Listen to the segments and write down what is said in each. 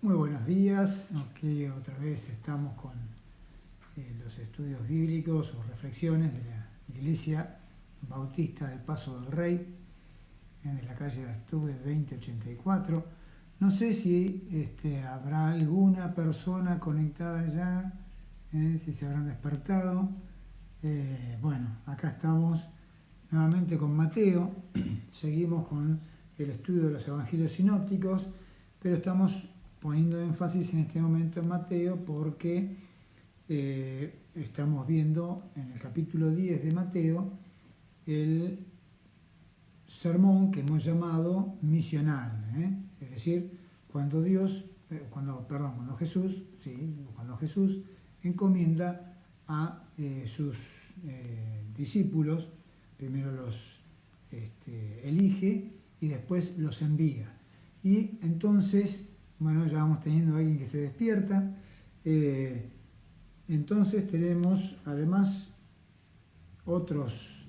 Muy buenos días, aquí otra vez estamos con los estudios bíblicos o reflexiones de la Iglesia Bautista del Paso del Rey, en la calle Astúbez 2084. No sé si habrá alguna persona conectada ya, si se habrán despertado. Bueno, acá estamos nuevamente con Mateo, seguimos con el estudio de los evangelios sinópticos, pero estamos poniendo énfasis en este momento en Mateo porque estamos viendo en el capítulo 10 de Mateo el sermón que hemos llamado misional, es decir, cuando Jesús encomienda a sus discípulos, primero los elige y después los envía. Y entonces, bueno, ya vamos teniendo a alguien que se despierta. Entonces tenemos además otros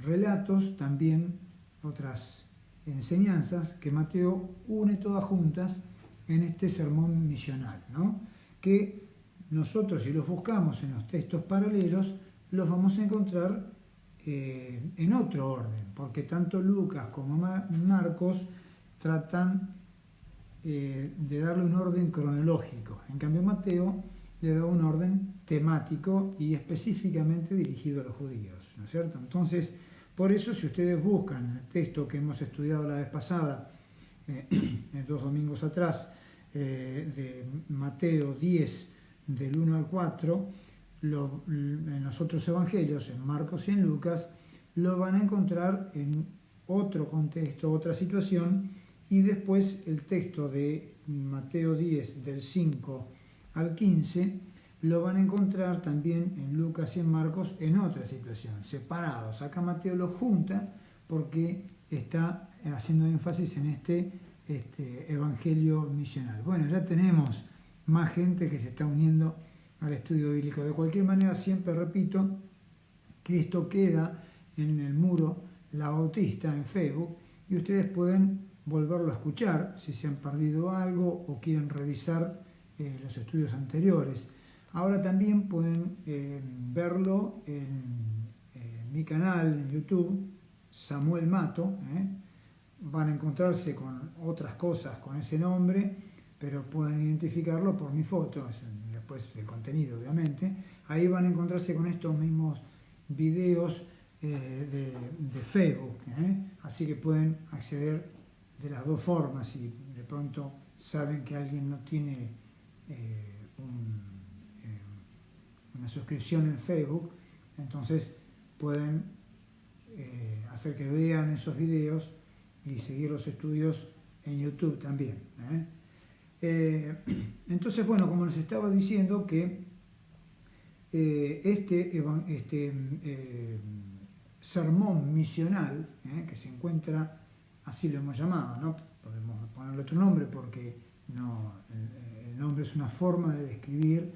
relatos, también otras enseñanzas que Mateo une todas juntas en este sermón misional, ¿no? Que nosotros, si los buscamos en los textos paralelos, los vamos a encontrar en otro orden, porque tanto Lucas como Marcos tratan de darle un orden cronológico. En cambio Mateo le da un orden temático y específicamente dirigido a los judíos, ¿no es cierto? Entonces, por eso, si ustedes buscan el texto que hemos estudiado la vez pasada, 2 domingos atrás, de Mateo 10, del 1 al 4, en los otros evangelios, en Marcos y en Lucas, lo van a encontrar en otro contexto, otra situación, y después el texto de Mateo 10, del 5 al 15, lo van a encontrar también en Lucas y en Marcos en otra situación, separados. Acá Mateo los junta porque está haciendo énfasis en este evangelio misional. Bueno, ya tenemos más gente que se está uniendo al estudio bíblico. De cualquier manera, siempre repito que esto queda en el muro La Bautista en Facebook y ustedes pueden volverlo a escuchar si se han perdido algo o quieren revisar los estudios anteriores. Ahora también pueden verlo en mi canal en YouTube, Samuel Mato. Van a encontrarse con otras cosas con ese nombre, pero pueden identificarlo por mi foto, después el contenido obviamente. Ahí van a encontrarse con estos mismos videos de Facebook, así que pueden acceder de las dos formas. Si de pronto saben que alguien no tiene una suscripción en Facebook, entonces pueden hacer que vean esos videos y seguir los estudios en YouTube también. Entonces, bueno, como les estaba diciendo, que sermón misional, que se encuentra, así lo hemos llamado, no podemos ponerle otro nombre porque no, el nombre es una forma de describir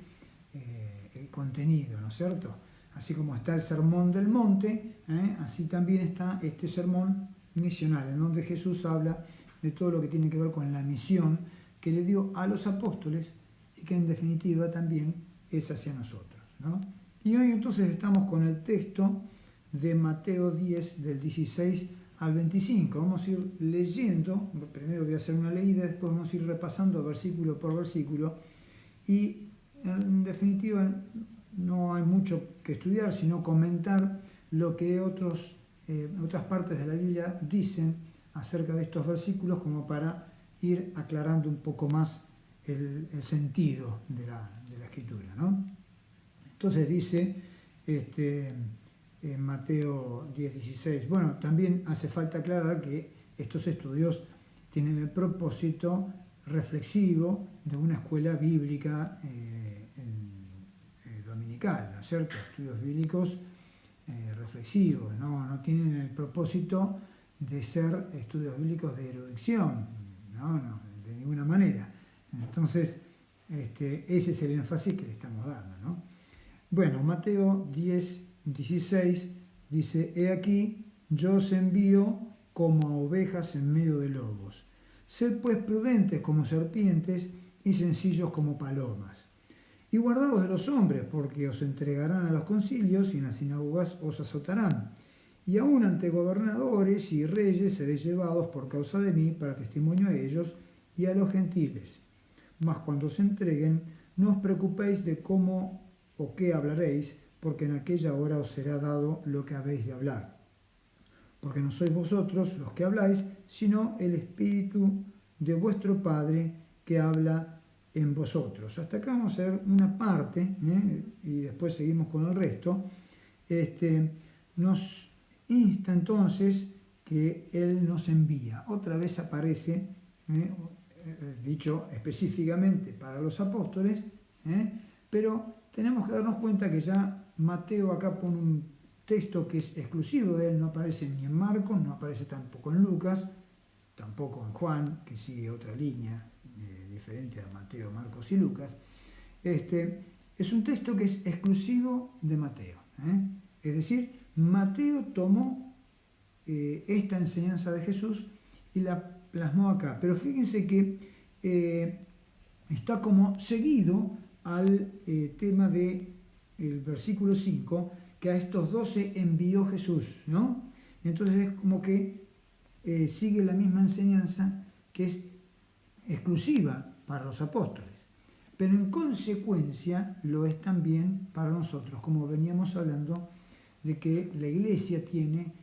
el contenido, ¿no es cierto? Así como está el sermón del monte, así también está este sermón misional, en donde Jesús habla de todo lo que tiene que ver con la misión que le dio a los apóstoles y que en definitiva también es hacia nosotros, ¿no? Y hoy entonces estamos con el texto de Mateo 10, del 16 al 25. Vamos a ir leyendo, primero voy a hacer una leída, después vamos a ir repasando versículo por versículo, y en definitiva no hay mucho que estudiar, sino comentar lo que otras partes de la Biblia dicen acerca de estos versículos, como para ir aclarando un poco más el sentido de la escritura, ¿no? Entonces dice en Mateo 10:16, bueno, también hace falta aclarar que estos estudios tienen el propósito reflexivo de una escuela bíblica dominical, ¿no es cierto? Estudios bíblicos reflexivos, no tienen el propósito de ser estudios bíblicos de erudición, no, de ninguna manera. Entonces, ese es el énfasis que le estamos dando, ¿no? Bueno, Mateo 10:16 dice: He aquí, yo os envío como a ovejas en medio de lobos. Sed pues prudentes como serpientes y sencillos como palomas. Y guardaos de los hombres, porque os entregarán a los concilios y en las sinagogas os azotarán. Y aun ante gobernadores y reyes seréis llevados por causa de mí para testimonio a ellos y a los gentiles. Mas cuando os entreguen, no os preocupéis de cómo o qué hablaréis, porque en aquella hora os será dado lo que habéis de hablar. Porque no sois vosotros los que habláis, sino el Espíritu de vuestro Padre que habla en vosotros. Hasta acá vamos a ver una parte, y después seguimos con el resto. Nos insta entonces que Él nos envía. Otra vez aparece, dicho específicamente para los apóstoles, pero tenemos que darnos cuenta que ya Mateo acá pone un texto que es exclusivo de él, no aparece ni en Marcos, no aparece tampoco en Lucas, tampoco en Juan, que sigue otra línea diferente a Mateo, Marcos y Lucas. Es un texto que es exclusivo de Mateo. Es decir, Mateo tomó esta enseñanza de Jesús y la plasmó acá. Pero fíjense que está como seguido al tema del versículo 5, que a estos 12 envió Jesús, ¿no? Entonces es como que sigue la misma enseñanza que es exclusiva para los apóstoles, pero en consecuencia lo es también para nosotros, como veníamos hablando de que la Iglesia tiene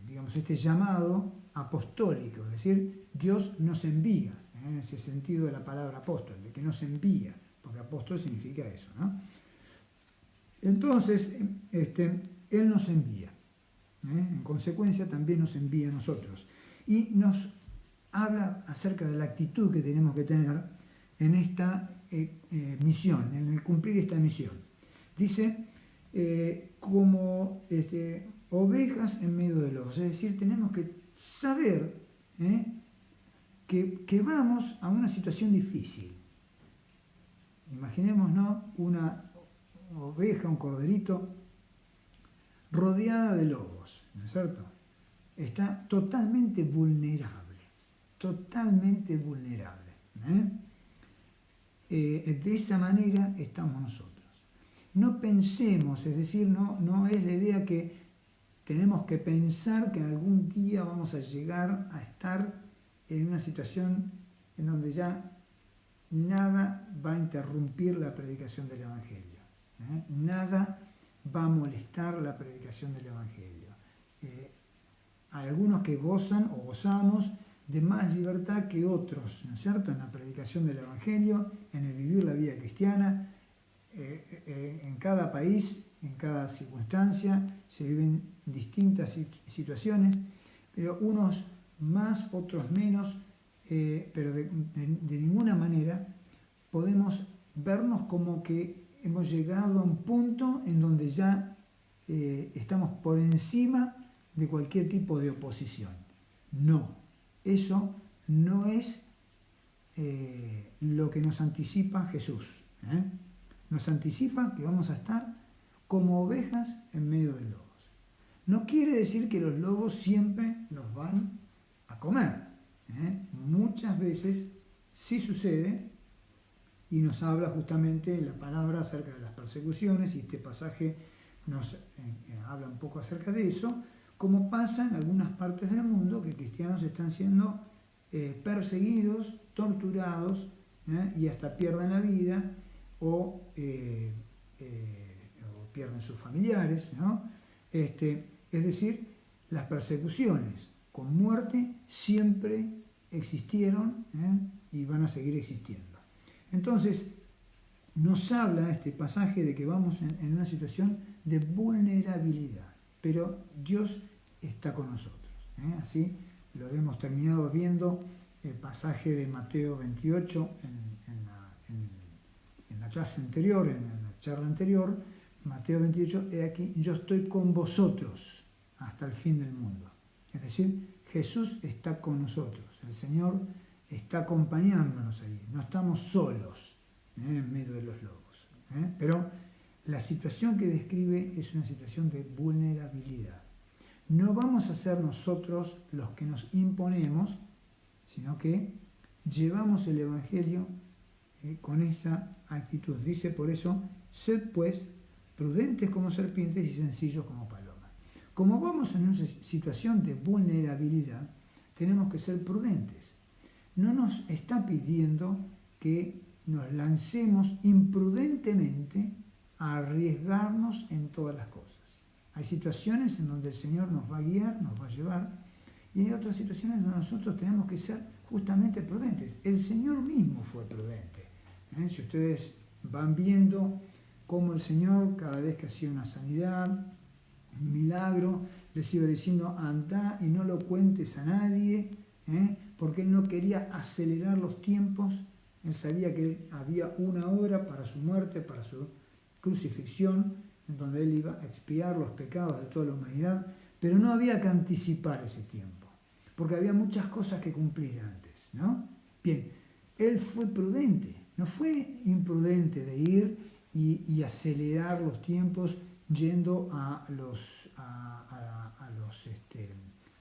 digamos, este llamado apostólico, es decir, Dios nos envía, en ese sentido de la palabra apóstol, de que nos envía, porque apóstol significa eso, ¿no? Entonces, Él nos envía, en consecuencia también nos envía a nosotros, y nos habla acerca de la actitud que tenemos que tener en esta misión, en el cumplir esta misión. Dice, como ovejas en medio de lobos, es decir, tenemos que saber que vamos a una situación difícil. Imaginémonos una oveja, un corderito, rodeada de lobos, ¿no es cierto? Está totalmente vulnerable, totalmente vulnerable. De esa manera estamos nosotros. No pensemos, es decir, no es la idea que tenemos que pensar que algún día vamos a llegar a estar en una situación en donde ya nada va a interrumpir la predicación del Evangelio. Nada va a molestar la predicación del Evangelio. Hay algunos que gozan o gozamos de más libertad que otros, ¿no es cierto?, en la predicación del Evangelio, en el vivir la vida cristiana. En cada país, en cada circunstancia, se viven distintas situaciones, pero unos más, otros menos, pero de ninguna manera podemos vernos como que hemos llegado a un punto en donde ya estamos por encima de cualquier tipo de oposición. No, eso no es lo que nos anticipa Jesús. Nos anticipa que vamos a estar como ovejas en medio de lobos. No quiere decir que los lobos siempre nos van a comer. Muchas veces sí sucede, y nos habla justamente la palabra acerca de las persecuciones, y este pasaje nos habla un poco acerca de eso, como pasa en algunas partes del mundo que cristianos están siendo perseguidos, torturados, y hasta pierden la vida o pierden sus familiares, ¿no? Es decir, las persecuciones con muerte siempre existieron y van a seguir existiendo. Entonces, nos habla este pasaje de que vamos en una situación de vulnerabilidad, pero Dios está con nosotros. Así lo hemos terminado viendo el pasaje de Mateo 28 en la clase anterior, en la charla anterior. Mateo 28, he aquí, yo estoy con vosotros hasta el fin del mundo. Es decir, Jesús está con nosotros, el Señor está acompañándonos ahí, no estamos solos en medio de los lobos. Pero la situación que describe es una situación de vulnerabilidad. no vamos a ser nosotros los que nos imponemos, sino que llevamos el Evangelio con esa actitud. Dice por eso, sed pues prudentes como serpientes y sencillos como palomas. Como vamos en una situación de vulnerabilidad, tenemos que ser prudentes. No nos está pidiendo que nos lancemos imprudentemente a arriesgarnos en todas las cosas. Hay situaciones en donde el Señor nos va a guiar, nos va a llevar, y hay otras situaciones donde nosotros tenemos que ser justamente prudentes. El Señor mismo fue prudente. Si ustedes van viendo cómo el Señor, cada vez que hacía una sanidad, un milagro, les iba diciendo, anda y no lo cuentes a nadie, porque Él no quería acelerar los tiempos. Él sabía que había una hora para su muerte, para su crucifixión, en donde Él iba a expiar los pecados de toda la humanidad, pero no había que anticipar ese tiempo, porque había muchas cosas que cumplir antes, ¿no? Bien, Él fue prudente, no fue imprudente de ir y acelerar los tiempos yendo a los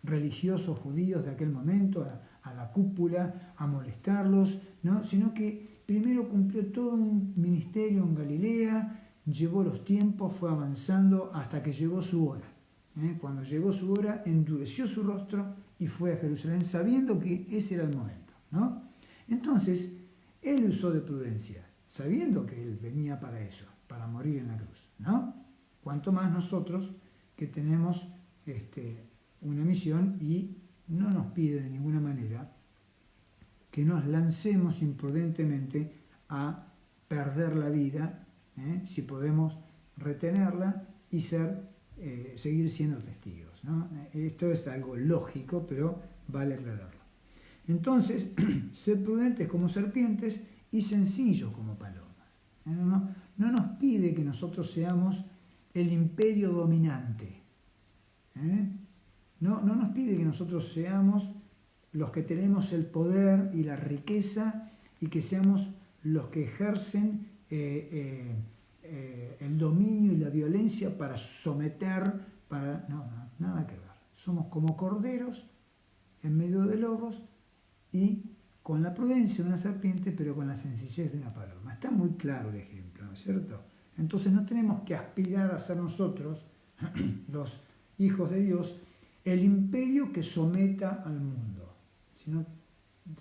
religiosos judíos de aquel momento, a la cúpula, a molestarlos, ¿no? Sino que primero cumplió todo un ministerio en Galilea, llevó los tiempos, fue avanzando hasta que llegó su hora. Cuando llegó su hora, endureció su rostro y fue a Jerusalén sabiendo que ese era el momento, ¿no? Entonces, Él usó de prudencia, sabiendo que Él venía para eso, para morir en la cruz, ¿no? Cuanto más nosotros que tenemos una misión y no nos pide de ninguna manera que nos lancemos imprudentemente a perder la vida, si podemos retenerla y seguir siendo testigos, ¿no? Esto es algo lógico, pero vale aclararlo. Entonces, ser prudentes como serpientes y sencillos como palomas. No nos pide que nosotros seamos el imperio dominante. No nos pide que nosotros seamos los que tenemos el poder y la riqueza y que seamos los que ejercen el dominio y la violencia para someter, nada que ver. Somos como corderos en medio de lobos y con la prudencia de una serpiente, pero con la sencillez de una paloma. Está muy claro el ejemplo, ¿no es cierto? Entonces no tenemos que aspirar a ser nosotros, los hijos de Dios, el imperio que someta al mundo, sino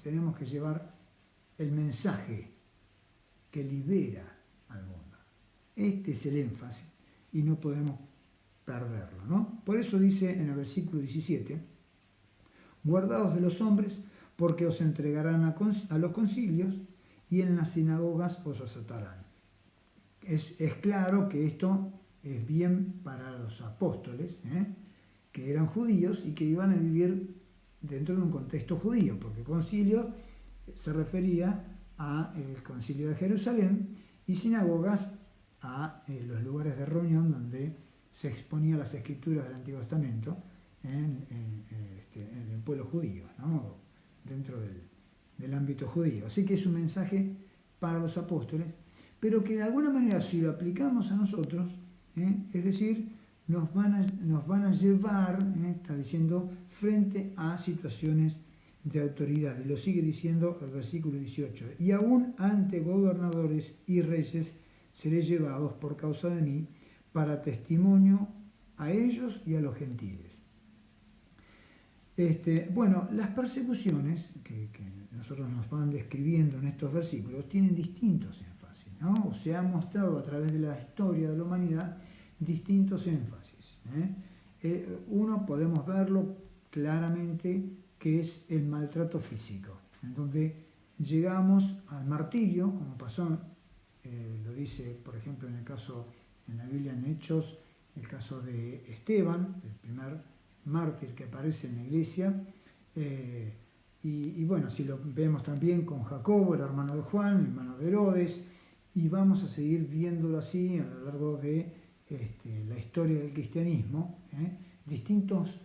tenemos que llevar el mensaje que libera al mundo. Este es el énfasis y no podemos perderlo, ¿no? Por eso dice en el versículo 17, guardaos de los hombres porque os entregarán a los concilios y en las sinagogas os azotarán. Es claro que esto es bien para los apóstoles, que eran judíos y que iban a vivir dentro de un contexto judío, porque concilio se refería al concilio de Jerusalén y sinagogas a los lugares de reunión donde se exponían las escrituras del Antiguo Testamento en el pueblo judío, ¿no? Dentro del ámbito judío. Así que es un mensaje para los apóstoles, pero que de alguna manera si lo aplicamos a nosotros, es decir, nos van a llevar, está diciendo, frente a situaciones de autoridad. Y lo sigue diciendo el versículo 18. Y aún ante gobernadores y reyes seré llevados por causa de mí para testimonio a ellos y a los gentiles. Bueno, las persecuciones que nosotros nos van describiendo en estos versículos tienen distintos énfasis, ¿no? O se han mostrado a través de la historia de la humanidad distintos énfasis. Uno podemos verlo claramente que es el maltrato físico, en donde llegamos al martirio, como pasó, lo dice por ejemplo en la Biblia en Hechos, el caso de Esteban, el primer mártir que aparece en la iglesia, y bueno, si lo vemos también con Jacobo, el hermano de Juan, el hermano de Herodes, y vamos a seguir viéndolo así a lo largo de la historia del cristianismo, distintos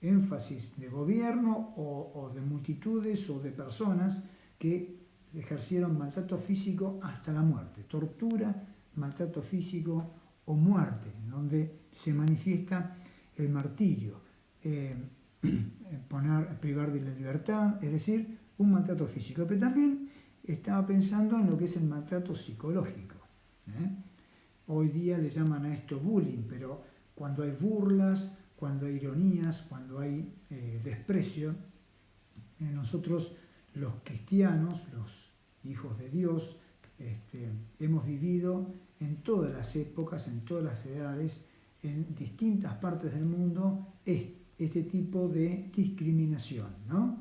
énfasis de gobierno o de multitudes o de personas que ejercieron maltrato físico hasta la muerte, tortura, maltrato físico o muerte, en donde se manifiesta el martirio, privar de la libertad, es decir, un maltrato físico. Pero también estaba pensando en lo que es el maltrato psicológico. Hoy día le llaman a esto bullying, pero cuando hay burlas, cuando hay ironías, cuando hay desprecio, nosotros los cristianos, los hijos de Dios, hemos vivido en todas las épocas, en todas las edades, en distintas partes del mundo, este tipo de discriminación, ¿no?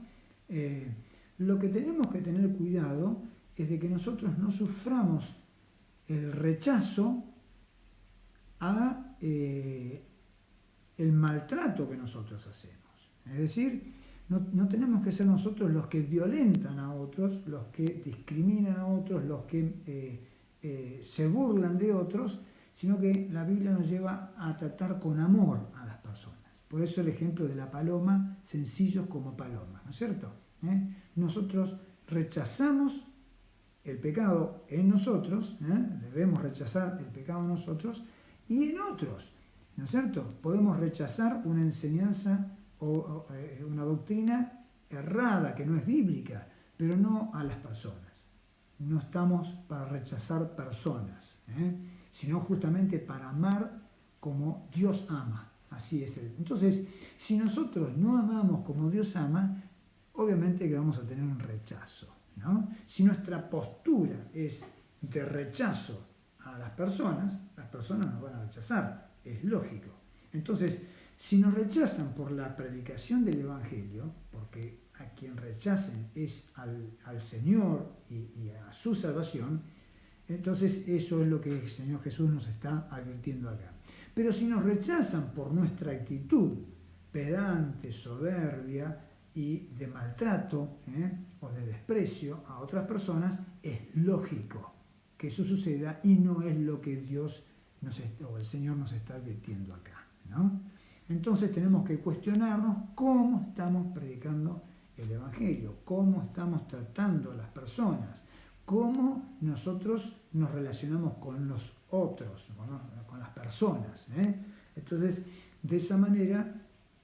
Lo que tenemos que tener cuidado es de que nosotros no suframos el rechazo a el maltrato que nosotros hacemos. Es decir, no tenemos que ser nosotros los que violentan a otros, los que discriminan a otros, los que se burlan de otros, sino que la Biblia nos lleva a tratar con amor a las personas. Por eso el ejemplo de la paloma, sencillos como palomas, ¿no es cierto? Nosotros rechazamos el pecado en nosotros, debemos rechazar el pecado en nosotros y en otros, ¿no es cierto? Podemos rechazar una enseñanza o una doctrina errada, que no es bíblica, pero no a las personas. No estamos para rechazar personas, sino justamente para amar como Dios ama. Así es Él. Entonces, si nosotros no amamos como Dios ama, obviamente que vamos a tener un rechazo, ¿no? Si nuestra postura es de rechazo a las personas nos van a rechazar, es lógico. Entonces, si nos rechazan por la predicación del Evangelio, porque a quien rechacen es al Señor y a su salvación, entonces eso es lo que el Señor Jesús nos está advirtiendo acá. Pero si nos rechazan por nuestra actitud pedante, soberbia y de maltrato o de desprecio a otras personas, es lógico que eso suceda y no es lo que Dios o el Señor nos está advirtiendo acá, ¿no? Entonces tenemos que cuestionarnos cómo estamos predicando el Evangelio, cómo estamos tratando a las personas, cómo nosotros nos relacionamos con los otros, con las personas. Entonces, de esa manera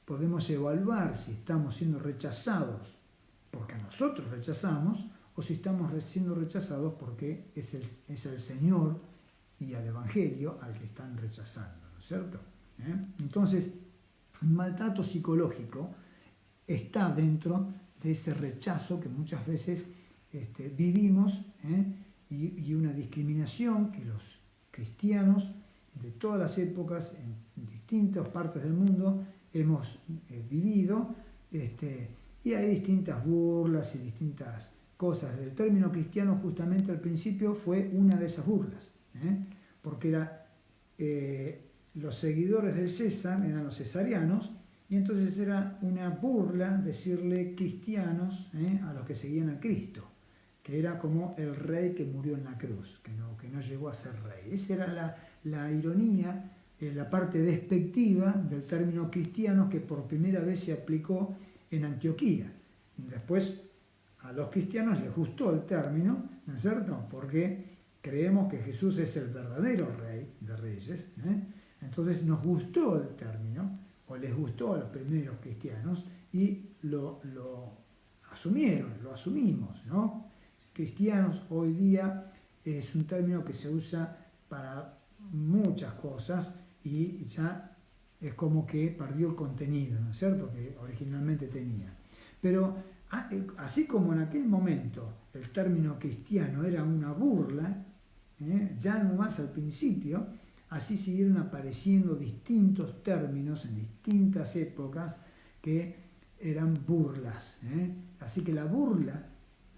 podemos evaluar si estamos siendo rechazados porque nosotros rechazamos o si estamos siendo rechazados porque es el Señor y al Evangelio al que están rechazando, ¿no es cierto? Entonces, el maltrato psicológico está dentro de ese rechazo que muchas veces vivimos y una discriminación que los cristianos de todas las épocas en distintas partes del mundo hemos vivido, y hay distintas burlas y distintas cosas. El término cristiano justamente al principio fue una de esas burlas, porque los seguidores del César eran los cesarianos, y entonces era una burla decirle cristianos a los que seguían a Cristo, que era como el rey que murió en la cruz, que no llegó a ser rey. Esa era la ironía, la parte despectiva del término cristiano que por primera vez se aplicó en Antioquía. Después a los cristianos les gustó el término, ¿no es cierto? Porque creemos que Jesús es el verdadero rey de reyes. Entonces nos gustó el término, o les gustó a los primeros cristianos, y lo asumieron, lo asumimos, ¿no? Cristianos hoy día es un término que se usa para muchas cosas y ya es como que perdió el contenido, ¿no es cierto?, que originalmente tenía. Pero así como en aquel momento el término cristiano era una burla, ya no más al principio, así siguieron apareciendo distintos términos en distintas épocas que eran burlas. Así que la burla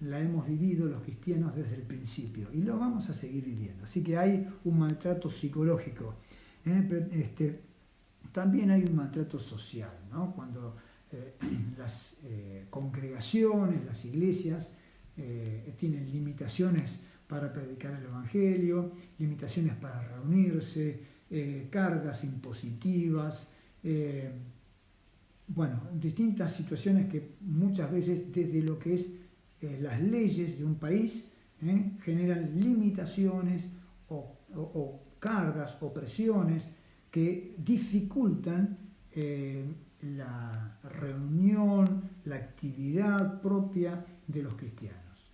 la hemos vivido los cristianos desde el principio y lo vamos a seguir viviendo. Así que hay un maltrato psicológico. También hay un maltrato social, ¿no? Cuando las congregaciones, las iglesias tienen limitaciones para predicar el Evangelio, limitaciones para reunirse, cargas impositivas, distintas situaciones que muchas veces desde lo que es las leyes de un país generan limitaciones o cargas o presiones que dificultan la reunión, la actividad propia de los cristianos.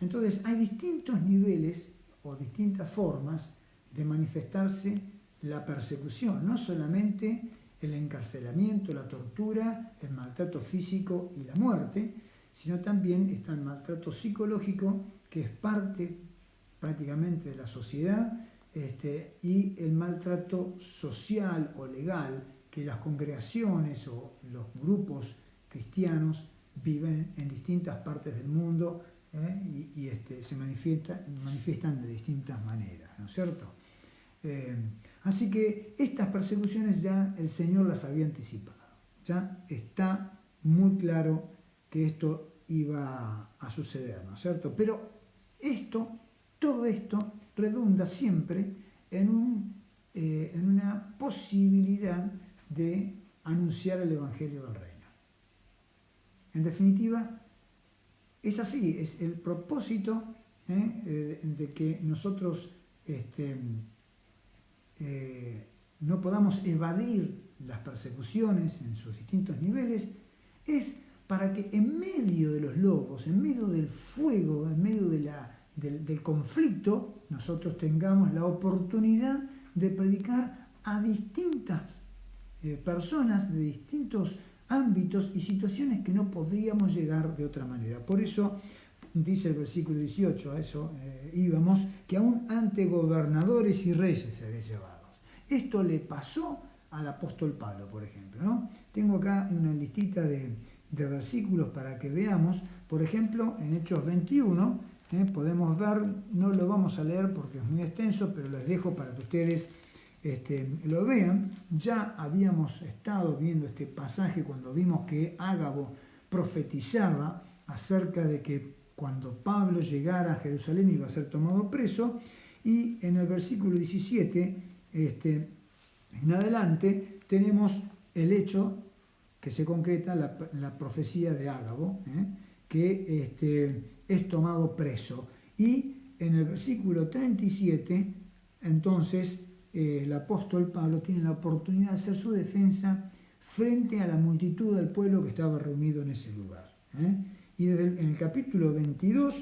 Entonces hay distintos niveles o distintas formas de manifestarse la persecución, no solamente el encarcelamiento, la tortura, el maltrato físico y la muerte, sino también está el maltrato psicológico, que es parte prácticamente de la sociedad, y el maltrato social o legal que las congregaciones o los grupos cristianos viven en distintas partes del mundo, y se manifiestan de distintas maneras, ¿no es cierto? Así que estas persecuciones ya el Señor las había anticipado, ya está muy claro que esto iba a suceder, ¿no es cierto? Pero todo esto redunda siempre en una posibilidad de anunciar el Evangelio del Reino. En definitiva, es así, es el propósito de que nosotros no podamos evadir las persecuciones en sus distintos niveles, es para que en medio de los lobos, en medio del fuego, en medio del conflicto, nosotros tengamos la oportunidad de predicar a distintas personas de distintos ámbitos y situaciones que no podríamos llegar de otra manera. Por eso dice el versículo 18, a eso íbamos, que aún ante gobernadores y reyes seré llevados. Esto le pasó al apóstol Pablo, por ejemplo, ¿no? Tengo acá una listita de versículos para que veamos. Por ejemplo, en Hechos 21, podemos ver, no lo vamos a leer porque es muy extenso, pero les dejo para que ustedes lo vean. Ya habíamos estado viendo este pasaje cuando vimos que Ágabo profetizaba acerca de que cuando Pablo llegara a Jerusalén iba a ser tomado preso, y en el versículo 17 en adelante tenemos el hecho que se concreta, la profecía de Ágabo, que es tomado preso. Y en el versículo 37, entonces, el apóstol Pablo tiene la oportunidad de hacer su defensa frente a la multitud del pueblo que estaba reunido en ese lugar. Y en el capítulo 22,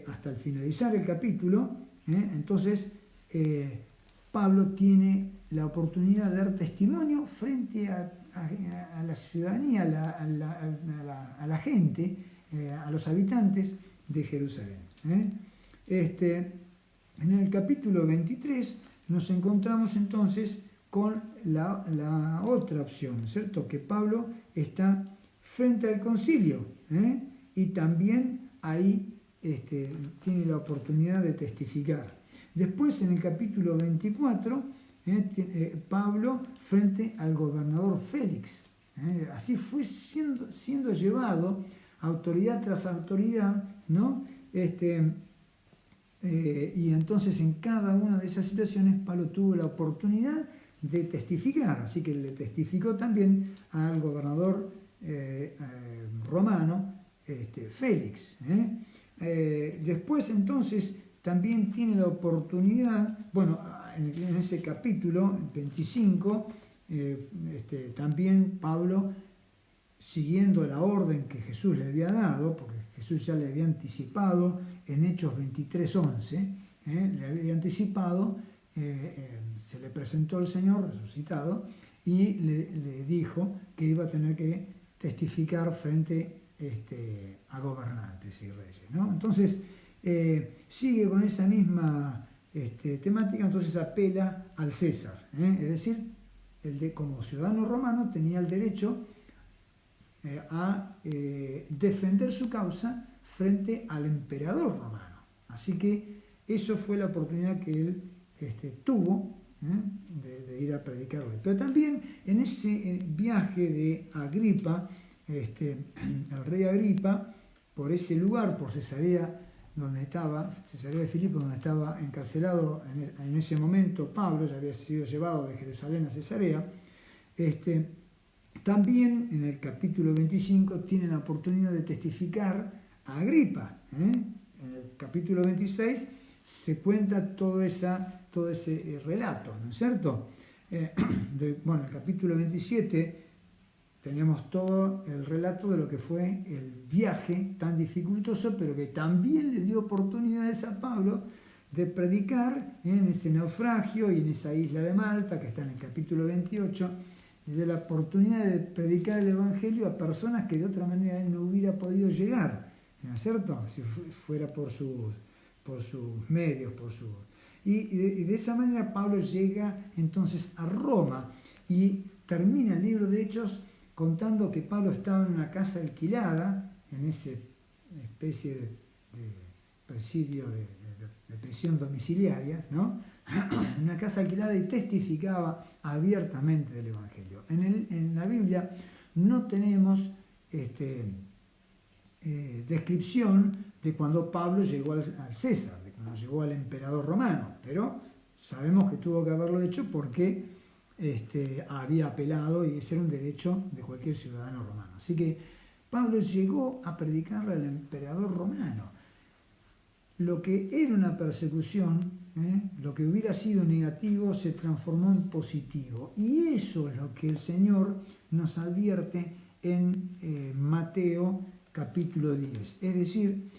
hasta el finalizar el capítulo, entonces Pablo tiene la oportunidad de dar testimonio frente a la ciudadanía, a la gente, a los habitantes de Jerusalén. En el capítulo 23 nos encontramos entonces con la otra opción, ¿cierto? Que Pablo está frente al concilio, y también ahí tiene la oportunidad de testificar. Después, en el capítulo 24, Pablo frente al gobernador Félix. Así fue siendo llevado autoridad tras autoridad, ¿no? Y entonces en cada una de esas situaciones Pablo tuvo la oportunidad de testificar, así que le testificó también al gobernador romano, Félix. Después entonces también tiene la oportunidad, bueno, en ese capítulo 25, también Pablo, siguiendo la orden que Jesús le había dado, porque Jesús ya le había anticipado en Hechos 23:11, le había anticipado, se le presentó el Señor resucitado y le dijo que iba a tener que testificar frente a gobernantes y reyes, ¿no? Entonces, sigue con esa misma temática, entonces apela al César, es decir, como ciudadano romano tenía el derecho a defender su causa frente al emperador romano. Así que eso fue la oportunidad que él tuvo de ir a predicarle. Pero también en ese viaje de Agripa, el rey Agripa, por ese lugar, por Cesarea, Cesarea de Filipo, donde estaba encarcelado en ese momento Pablo, ya había sido llevado de Jerusalén a Cesarea, también en el capítulo 25 tiene la oportunidad de testificar a Agripa. En el capítulo 26 se cuenta toda esa todo ese relato, ¿no es cierto? Bueno, el capítulo 27 tenemos todo el relato de lo que fue el viaje tan dificultoso, pero que también le dio oportunidades a Pablo de predicar en ese naufragio y en esa isla de Malta, que está en el capítulo 28, y de la oportunidad de predicar el Evangelio a personas que de otra manera él no hubiera podido llegar, ¿no es cierto? Si fuera por sus medios, y de esa manera Pablo llega entonces a Roma y termina el libro de Hechos contando que Pablo estaba en una casa alquilada, en esa especie de presidio, de prisión domiciliaria, ¿no? En una casa alquilada, y testificaba abiertamente del Evangelio. En la Biblia no tenemos descripción de cuando Pablo llegó al César, de cuando llegó al emperador romano, pero sabemos que tuvo que haberlo hecho porque había apelado, y ese era un derecho de cualquier ciudadano romano. Así que Pablo llegó a predicarle al emperador romano. Lo que era una persecución, lo que hubiera sido negativo, se transformó en positivo. Y eso es lo que el Señor nos advierte en Mateo capítulo 10. Es decir,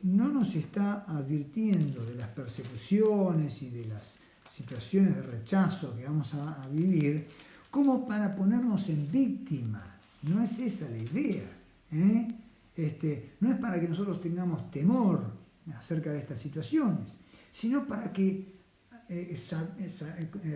no nos está advirtiendo de las persecuciones y de las situaciones de rechazo que vamos a vivir como para ponernos en víctima. No es esa la idea. No es para que nosotros tengamos temor acerca de estas situaciones, sino para que,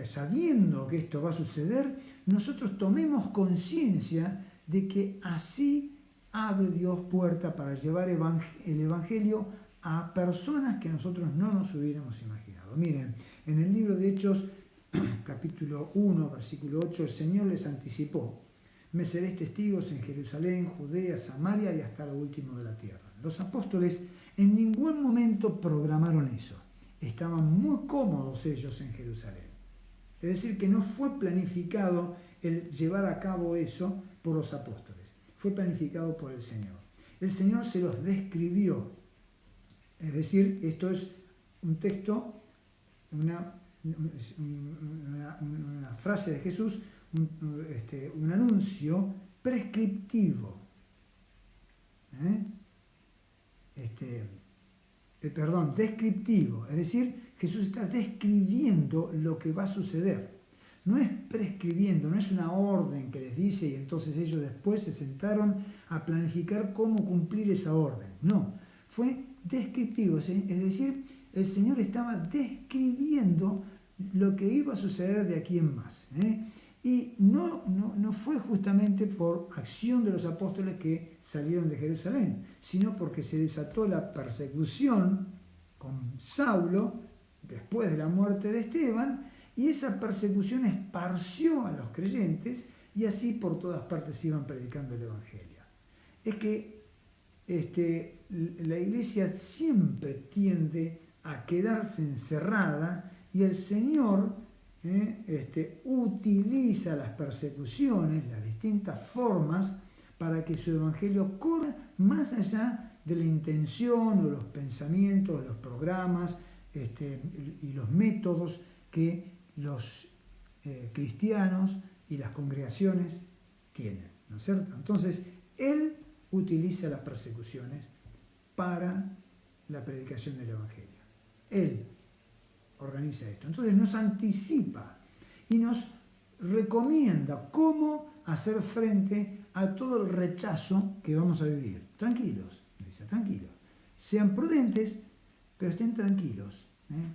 sabiendo que esto va a suceder, nosotros tomemos conciencia de que así abre Dios puerta para llevar el Evangelio a personas que nosotros no nos hubiéramos imaginado. Miren, en el libro de Hechos, capítulo 1, versículo 8, el Señor les anticipó: me seréis testigos en Jerusalén, Judea, Samaria y hasta lo último de la tierra. Los apóstoles en ningún momento programaron eso. Estaban muy cómodos ellos en Jerusalén. Es decir, que no fue planificado el llevar a cabo eso por los apóstoles. Fue planificado por el Señor. El Señor se los describió. Es decir, esto es un texto, una frase de Jesús, un anuncio prescriptivo. Descriptivo. Es decir, Jesús está describiendo lo que va a suceder. No es prescribiendo, no es una orden que les dice y entonces ellos después se sentaron a planificar cómo cumplir esa orden. No, fue descriptivo. Es decir, el Señor estaba describiendo lo que iba a suceder de aquí en más. Y no fue justamente por acción de los apóstoles que salieron de Jerusalén, sino porque se desató la persecución con Saulo después de la muerte de Esteban, y esa persecución esparció a los creyentes y así por todas partes iban predicando el Evangelio. Es que la iglesia siempre tiende a quedarse encerrada, y el Señor utiliza las persecuciones, las distintas formas, para que su Evangelio corra más allá de la intención o los pensamientos, los programas y los métodos que los cristianos y las congregaciones tienen, ¿no es cierto? Entonces, Él utiliza las persecuciones para la predicación del Evangelio. Él organiza esto. Entonces nos anticipa y nos recomienda cómo hacer frente a todo el rechazo que vamos a vivir. Tranquilos, dice, tranquilos. Sean prudentes, pero estén tranquilos,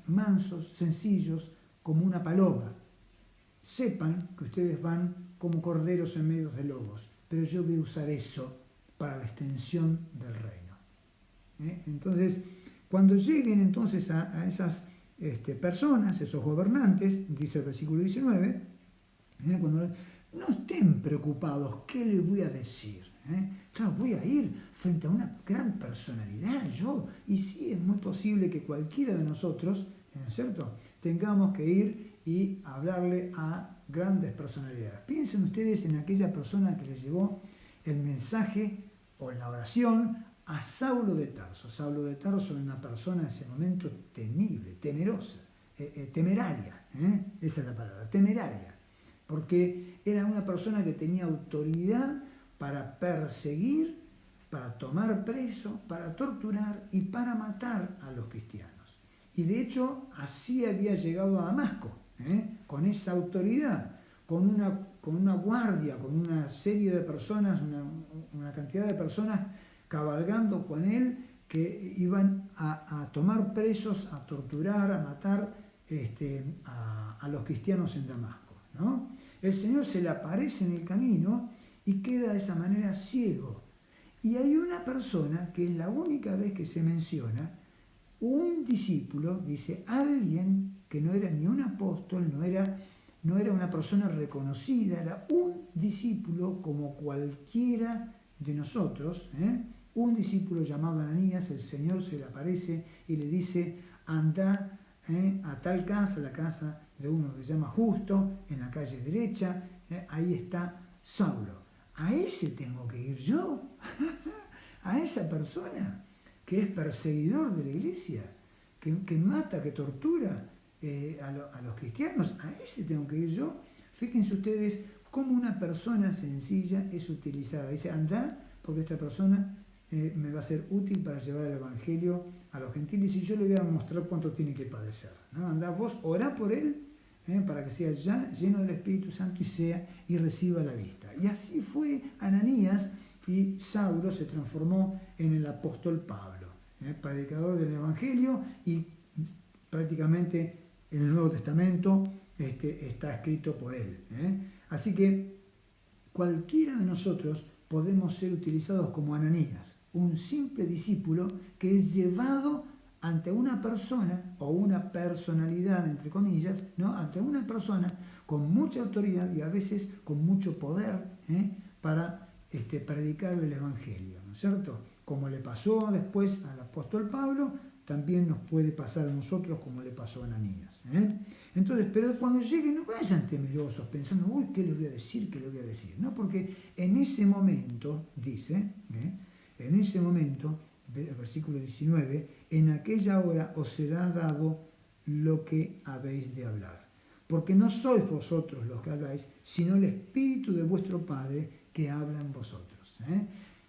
mansos, sencillos, como una paloma. Sepan que ustedes van como corderos en medio de lobos, pero yo voy a usar eso para la extensión del reino. Entonces, cuando lleguen entonces a esas personas, esos gobernantes, dice el versículo 19, cuando no estén preocupados, ¿qué les voy a decir? Claro, voy a ir frente a una gran personalidad, yo, y sí, es muy posible que cualquiera de nosotros, ¿no es cierto?, tengamos que ir y hablarle a grandes personalidades. Piensen ustedes en aquella persona que les llevó el mensaje o la oración a Saulo de Tarso. Saulo de Tarso era una persona en ese momento temible, temerosa. temeraria, esa es la palabra, temeraria, porque era una persona que tenía autoridad para perseguir, para tomar preso, para torturar y para matar a los cristianos. Y de hecho así había llegado a Damasco, con esa autoridad, con una guardia, con una serie de personas, una cantidad de personas cabalgando con él que iban a tomar presos, a torturar, a matar a los cristianos en Damasco, ¿no? El Señor se le aparece en el camino y queda de esa manera ciego. Y hay una persona que es la única vez que se menciona, un discípulo, dice, alguien que no era ni un apóstol, no era una persona reconocida, era un discípulo como cualquiera de nosotros, un discípulo llamado Ananías. El Señor se le aparece y le dice, anda a tal casa, la casa de uno que se llama Justo, en la calle derecha, ahí está Saulo. A ese tengo que ir yo, a esa persona que es perseguidor de la iglesia, que mata, que tortura a los cristianos, a ese tengo que ir yo. Fíjense ustedes cómo una persona sencilla es utilizada. Dice, anda, porque esta persona me va a ser útil para llevar el evangelio a los gentiles y yo le voy a mostrar cuánto tiene que padecer, ¿no? Anda vos, orá por él, para que sea ya lleno del Espíritu Santo y reciba la vista. Y así fue Ananías, y Saulo se transformó en el apóstol Pablo, predicador del Evangelio, y prácticamente el Nuevo Testamento está escrito por él. Así que cualquiera de nosotros podemos ser utilizados como Ananías, un simple discípulo que es llevado ante una persona o una personalidad, entre comillas, ¿no? Ante una persona con mucha autoridad y a veces con mucho poder, para predicar el Evangelio, ¿no es cierto? Como le pasó después al apóstol Pablo, también nos puede pasar a nosotros como le pasó a Ananías. Entonces, pero cuando lleguen no vayan temerosos pensando, uy, ¿qué le voy a decir? ¿Qué le voy a decir? ¿No? Porque en ese momento, dice, en ese momento, versículo 19, en aquella hora os será dado lo que habéis de hablar. Porque no sois vosotros los que habláis, sino el Espíritu de vuestro Padre que habla en vosotros.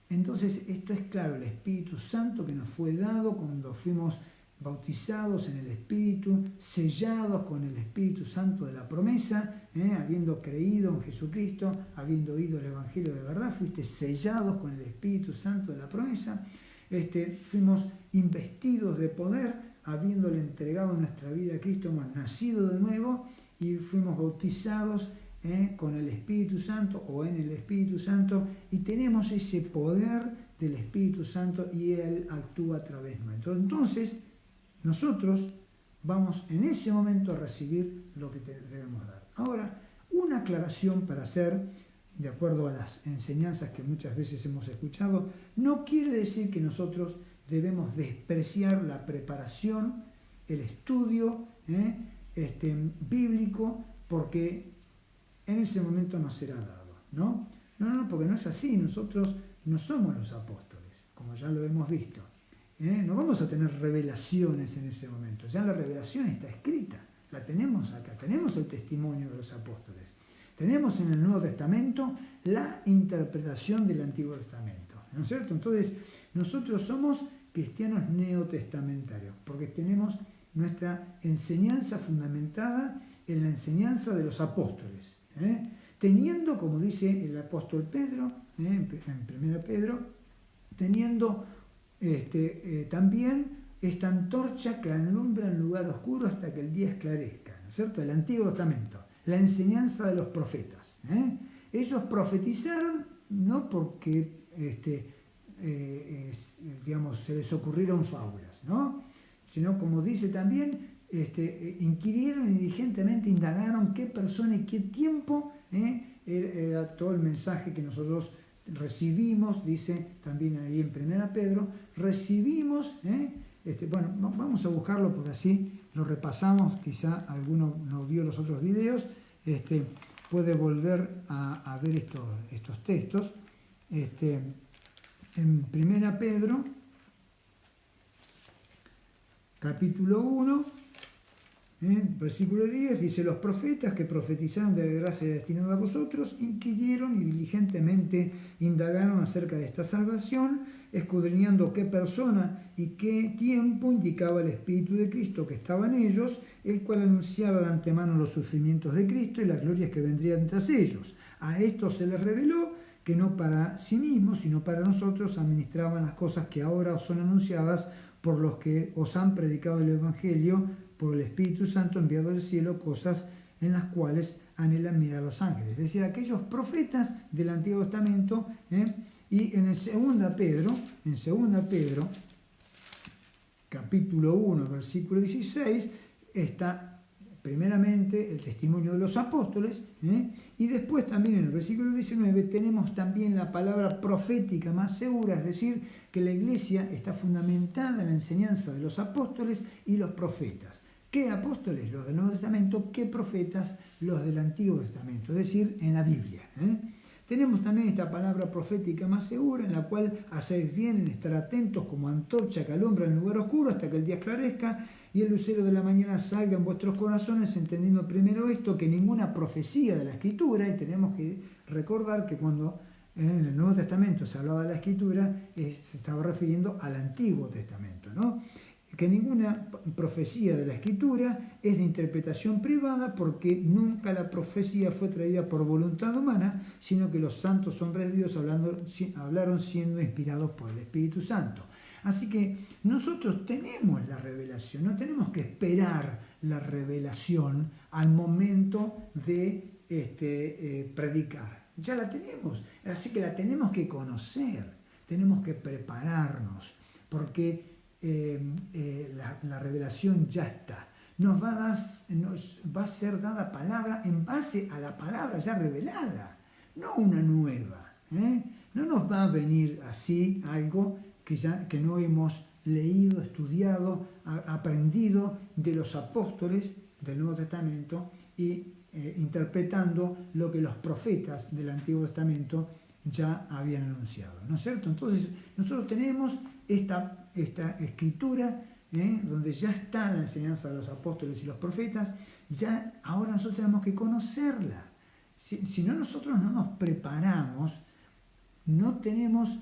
Entonces, esto es claro, el Espíritu Santo que nos fue dado cuando fuimos bautizados en el Espíritu, sellados con el Espíritu Santo de la promesa, habiendo creído en Jesucristo, habiendo oído el Evangelio de verdad, fuiste sellados con el Espíritu Santo de la promesa, fuimos investidos de poder, habiéndole entregado nuestra vida a Cristo, hemos nacido de nuevo y fuimos bautizados con el Espíritu Santo o en el Espíritu Santo, y tenemos ese poder del Espíritu Santo y Él actúa a través nuestro. Entonces, nosotros vamos en ese momento a recibir lo que debemos dar. Ahora, una aclaración para hacer, de acuerdo a las enseñanzas que muchas veces hemos escuchado, no quiere decir que nosotros debemos despreciar la preparación, el estudio bíblico, porque en ese momento nos será dado, ¿no? No, porque no es así. Nosotros no somos los apóstoles, como ya lo hemos visto. No vamos a tener revelaciones en ese momento. Ya la revelación está escrita, la tenemos acá, tenemos el testimonio de los apóstoles. Tenemos en el Nuevo Testamento la interpretación del Antiguo Testamento, ¿no es cierto? Entonces, nosotros somos cristianos neotestamentarios, porque tenemos nuestra enseñanza fundamentada en la enseñanza de los apóstoles. Teniendo, como dice el apóstol Pedro, en 1 Pedro, teniendo también esta antorcha que alumbra en lugar oscuro hasta que el día esclarezca, ¿no es cierto? El Antiguo Testamento, la enseñanza de los profetas. Ellos profetizaron no porque digamos, se les ocurrieron fábulas, ¿no? Sino, como dice también, inquirieron y diligentemente indagaron qué persona y qué tiempo era todo el mensaje que nosotros recibimos, dice también ahí en 1 Pedro, recibimos, bueno, vamos a buscarlo porque así lo repasamos, quizá alguno no vio los otros videos, puede volver a ver estos textos. En 1 Pedro, capítulo 1, Versículo 10 dice: los profetas que profetizaron de la gracia destinada a vosotros inquirieron y diligentemente indagaron acerca de esta salvación, escudriñando qué persona y qué tiempo indicaba el Espíritu de Cristo que estaba en ellos, el cual anunciaba de antemano los sufrimientos de Cristo y las glorias que vendrían tras ellos. A esto se les reveló que no para sí mismos, sino para nosotros administraban las cosas que ahora os son anunciadas por los que os han predicado el Evangelio por el Espíritu Santo enviado del cielo, cosas en las cuales anhelan mirar a los ángeles. Es decir, aquellos profetas del Antiguo Testamento, y en 2 Pedro, capítulo 1, versículo 16, está primeramente el testimonio de los apóstoles, y después también en el versículo 19 tenemos también la palabra profética más segura, es decir, que la iglesia está fundamentada en la enseñanza de los apóstoles y los profetas. ¿Qué apóstoles? Los del Nuevo Testamento. ¿Qué profetas? Los del Antiguo Testamento, es decir, en la Biblia. Tenemos también esta palabra profética más segura, en la cual hacéis bien en estar atentos como antorcha que alumbra en el lugar oscuro hasta que el día esclarezca y el lucero de la mañana salga en vuestros corazones, entendiendo primero esto, que ninguna profecía de la Escritura, y tenemos que recordar que cuando en el Nuevo Testamento se hablaba de la Escritura, se estaba refiriendo al Antiguo Testamento, ¿no? Que ninguna profecía de la Escritura es de interpretación privada, porque nunca la profecía fue traída por voluntad humana, sino que los santos hombres de Dios hablaron siendo inspirados por el Espíritu Santo. Así que nosotros tenemos la revelación, no tenemos que esperar la revelación al momento de predicar. Ya la tenemos, así que la tenemos que conocer, tenemos que prepararnos, porque la revelación ya está. Nos va a ser dada palabra en base a la palabra ya revelada, no una nueva. No nos va a venir así algo que no hemos leído, estudiado, aprendido de los apóstoles del Nuevo Testamento y interpretando lo que los profetas del Antiguo Testamento ya habían anunciado, ¿no es cierto? Entonces nosotros tenemos esta escritura, donde ya está la enseñanza de los apóstoles y los profetas, ya ahora nosotros tenemos que conocerla. Si no, nosotros no nos preparamos, no tenemos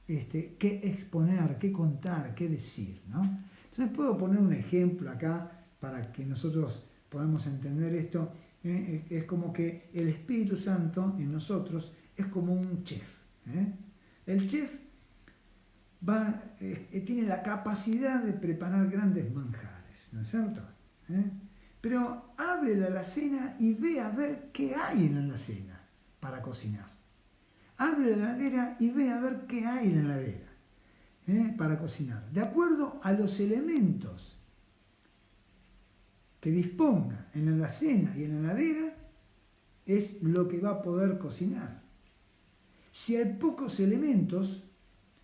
qué exponer, qué contar, qué decir, ¿no? Entonces puedo poner un ejemplo acá para que nosotros podamos entender esto. Es como que el Espíritu Santo en nosotros es como un chef. El chef tiene la capacidad de preparar grandes manjares, ¿no es cierto? Pero abre la alacena y ve a ver qué hay en la alacena para cocinar. Abre la heladera y ve a ver qué hay en la heladera para cocinar. De acuerdo a los elementos que disponga en la alacena y en la heladera, es lo que va a poder cocinar. Si hay pocos elementos,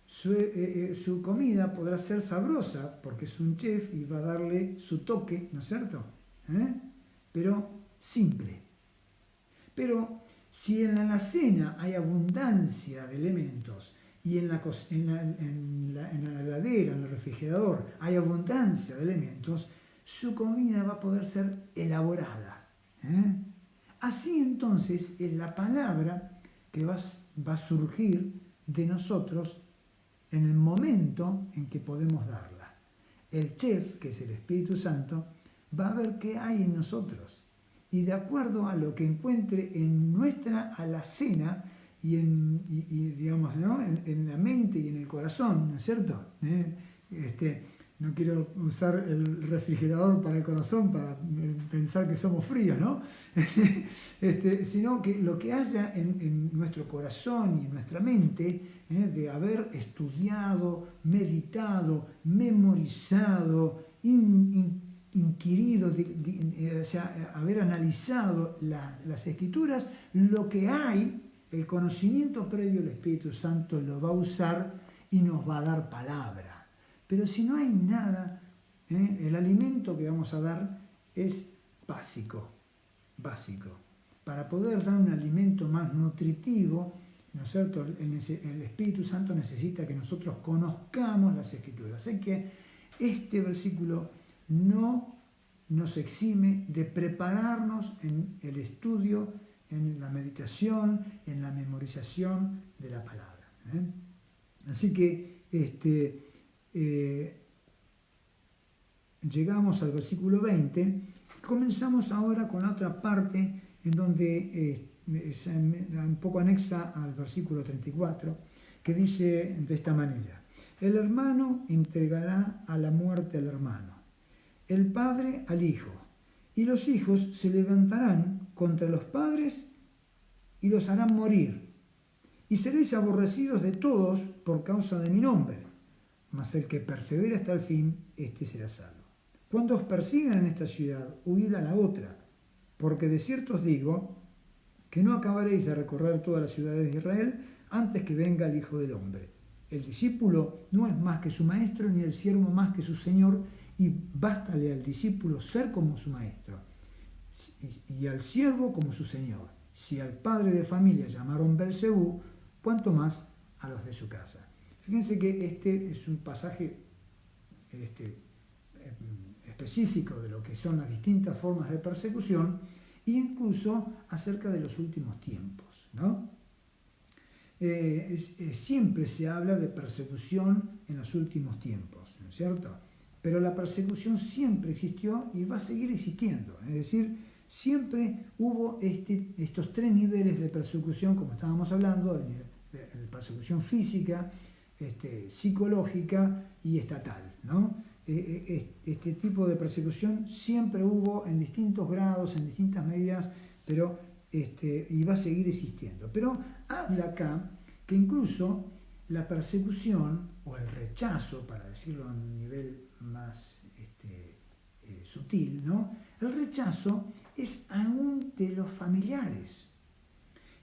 su comida podrá ser sabrosa, porque es un chef y va a darle su toque, ¿no es cierto? Pero simple. Pero si en la alacena hay abundancia de elementos y en la heladera, en el refrigerador, hay abundancia de elementos, su comida va a poder ser elaborada. Así entonces es la palabra que va a surgir de nosotros en el momento en que podemos darla. El chef, que es el Espíritu Santo, va a ver qué hay en nosotros. Y de acuerdo a lo que encuentre en nuestra alacena digamos, ¿no? en la mente y en el corazón, ¿no es cierto? No quiero usar el refrigerador para el corazón para pensar que somos fríos, ¿no? Sino que lo que haya en nuestro corazón y en nuestra mente, de haber estudiado, meditado, memorizado, inquirido, o sea, haber analizado las Escrituras, lo que hay, el conocimiento previo del Espíritu Santo lo va a usar y nos va a dar palabra. Pero si no hay nada, el alimento que vamos a dar es básico. Para poder dar un alimento más nutritivo, ¿no es cierto? El Espíritu Santo necesita que nosotros conozcamos las Escrituras. Así que este versículo no nos exime de prepararnos en el estudio, en la meditación, en la memorización de la palabra. Así que llegamos al versículo 20, comenzamos ahora con la otra parte en donde es un poco anexa al versículo 34, que dice de esta manera: el hermano entregará a la muerte al hermano, el padre al hijo, y los hijos se levantarán contra los padres y los harán morir, y seréis aborrecidos de todos por causa de mi nombre, mas el que persevera hasta el fin, éste será salvo. Cuando os persigan en esta ciudad, huid a la otra, porque de cierto os digo que no acabaréis de recorrer todas las ciudades de Israel antes que venga el Hijo del Hombre. El discípulo no es más que su maestro, ni el siervo más que su señor, y bástale al discípulo ser como su maestro, y al siervo como su señor. Si al padre de familia llamaron Belcebú, cuanto más a los de su casa. Fíjense que este es un pasaje específico de lo que son las distintas formas de persecución, e incluso acerca de los últimos tiempos, ¿no? Siempre se habla de persecución en los últimos tiempos, ¿no es cierto? Pero la persecución siempre existió y va a seguir existiendo. Es decir, siempre hubo estos tres niveles de persecución, como estábamos hablando: la persecución física, psicológica y estatal, ¿no? Este tipo de persecución siempre hubo en distintos grados, en distintas medidas, pero y va a seguir existiendo. Pero habla acá que incluso la persecución o el rechazo, para decirlo a un nivel más sutil, ¿no? El rechazo es aún de los familiares.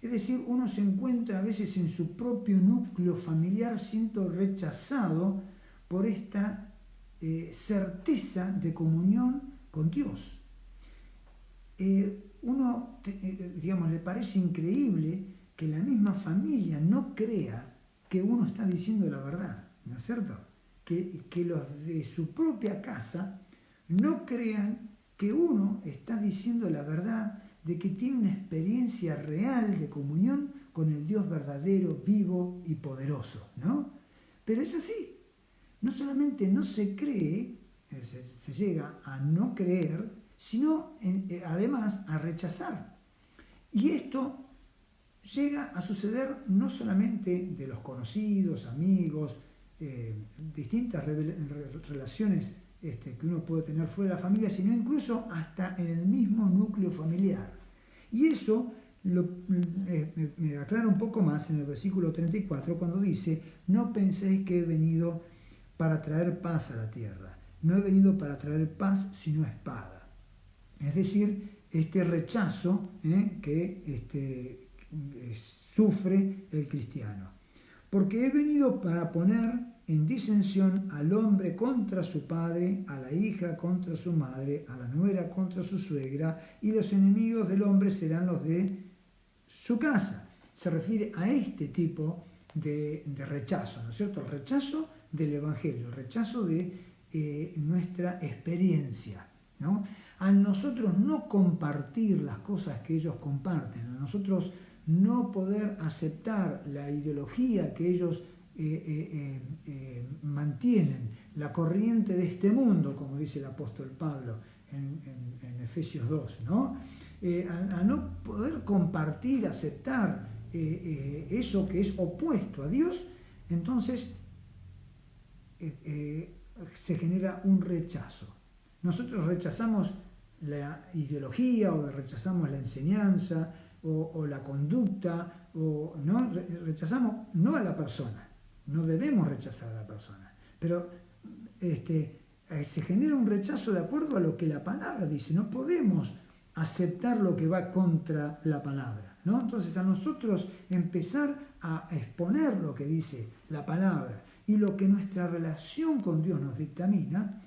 Es decir, uno se encuentra a veces en su propio núcleo familiar siendo rechazado por esta certeza de comunión con Dios. Digamos, le parece increíble que la misma familia no crea que uno está diciendo la verdad, ¿no es cierto? Que los de su propia casa no crean que uno está diciendo la verdad, de que tiene una experiencia real de comunión con el Dios verdadero, vivo y poderoso, ¿no? Pero es así. No solamente no se cree, se llega a no creer, sino además a rechazar. Y esto llega a suceder no solamente de los conocidos, amigos, distintas relaciones que uno puede tener fuera de la familia, sino incluso hasta en el mismo núcleo familiar. Y eso me aclara un poco más en el versículo 34, cuando dice: no penséis que he venido para traer paz a la tierra. No he venido para traer paz, sino espada. Es decir, este rechazo que sufre el cristiano. Porque he venido para poner en disensión al hombre contra su padre, a la hija contra su madre, a la nuera contra su suegra, y los enemigos del hombre serán los de su casa. Se refiere a este tipo de rechazo, ¿no es cierto? El rechazo del Evangelio, el rechazo de nuestra experiencia, ¿no? A nosotros no compartir las cosas que ellos comparten, a nosotros no poder aceptar la ideología que ellos mantienen, la corriente de este mundo, como dice el apóstol Pablo en Efesios 2, ¿no? A no poder compartir, aceptar eso que es opuesto a Dios, entonces se genera un rechazo. Nosotros rechazamos la ideología o rechazamos la enseñanza o la conducta, o no rechazamos no a la persona. No debemos rechazar a la persona, pero se genera un rechazo de acuerdo a lo que la palabra dice. No podemos aceptar lo que va contra la palabra, ¿no? Entonces a nosotros empezar a exponer lo que dice la palabra y lo que nuestra relación con Dios nos dictamina,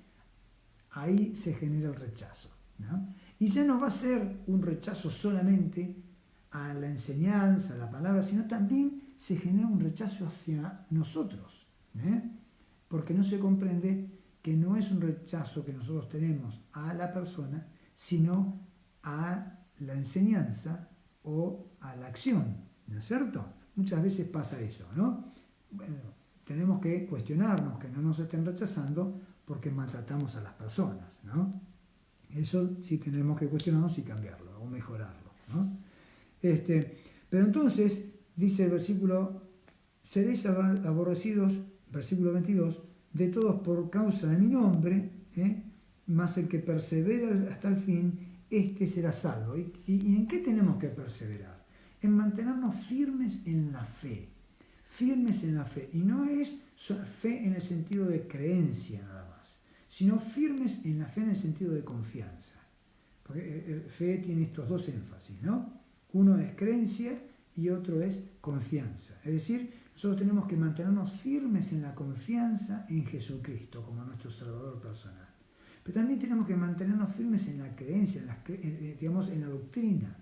ahí se genera el rechazo, ¿no? Y ya no va a ser un rechazo solamente a la enseñanza, a la palabra, sino también se genera un rechazo hacia nosotros, porque no se comprende que no es un rechazo que nosotros tenemos a la persona, sino a la enseñanza o a la acción, ¿no es cierto? Muchas veces pasa eso, ¿no? Bueno, tenemos que cuestionarnos que no nos estén rechazando porque maltratamos a las personas, ¿no? Eso sí tenemos que cuestionarnos y cambiarlo o mejorarlo, ¿no? Pero entonces, dice el versículo, seréis aborrecidos, versículo 22, de todos por causa de mi nombre, mas el que persevera hasta el fin, este será salvo. ¿Y en qué tenemos que perseverar? En mantenernos firmes en la fe. Firmes en la fe. Y no es fe en el sentido de creencia nada más, sino firmes en la fe en el sentido de confianza. Porque fe tiene estos dos énfasis, ¿no? Uno es creencia y otro es confianza. Es decir, nosotros tenemos que mantenernos firmes en la confianza en Jesucristo como nuestro Salvador personal. Pero también tenemos que mantenernos firmes en la creencia, digamos, en la doctrina,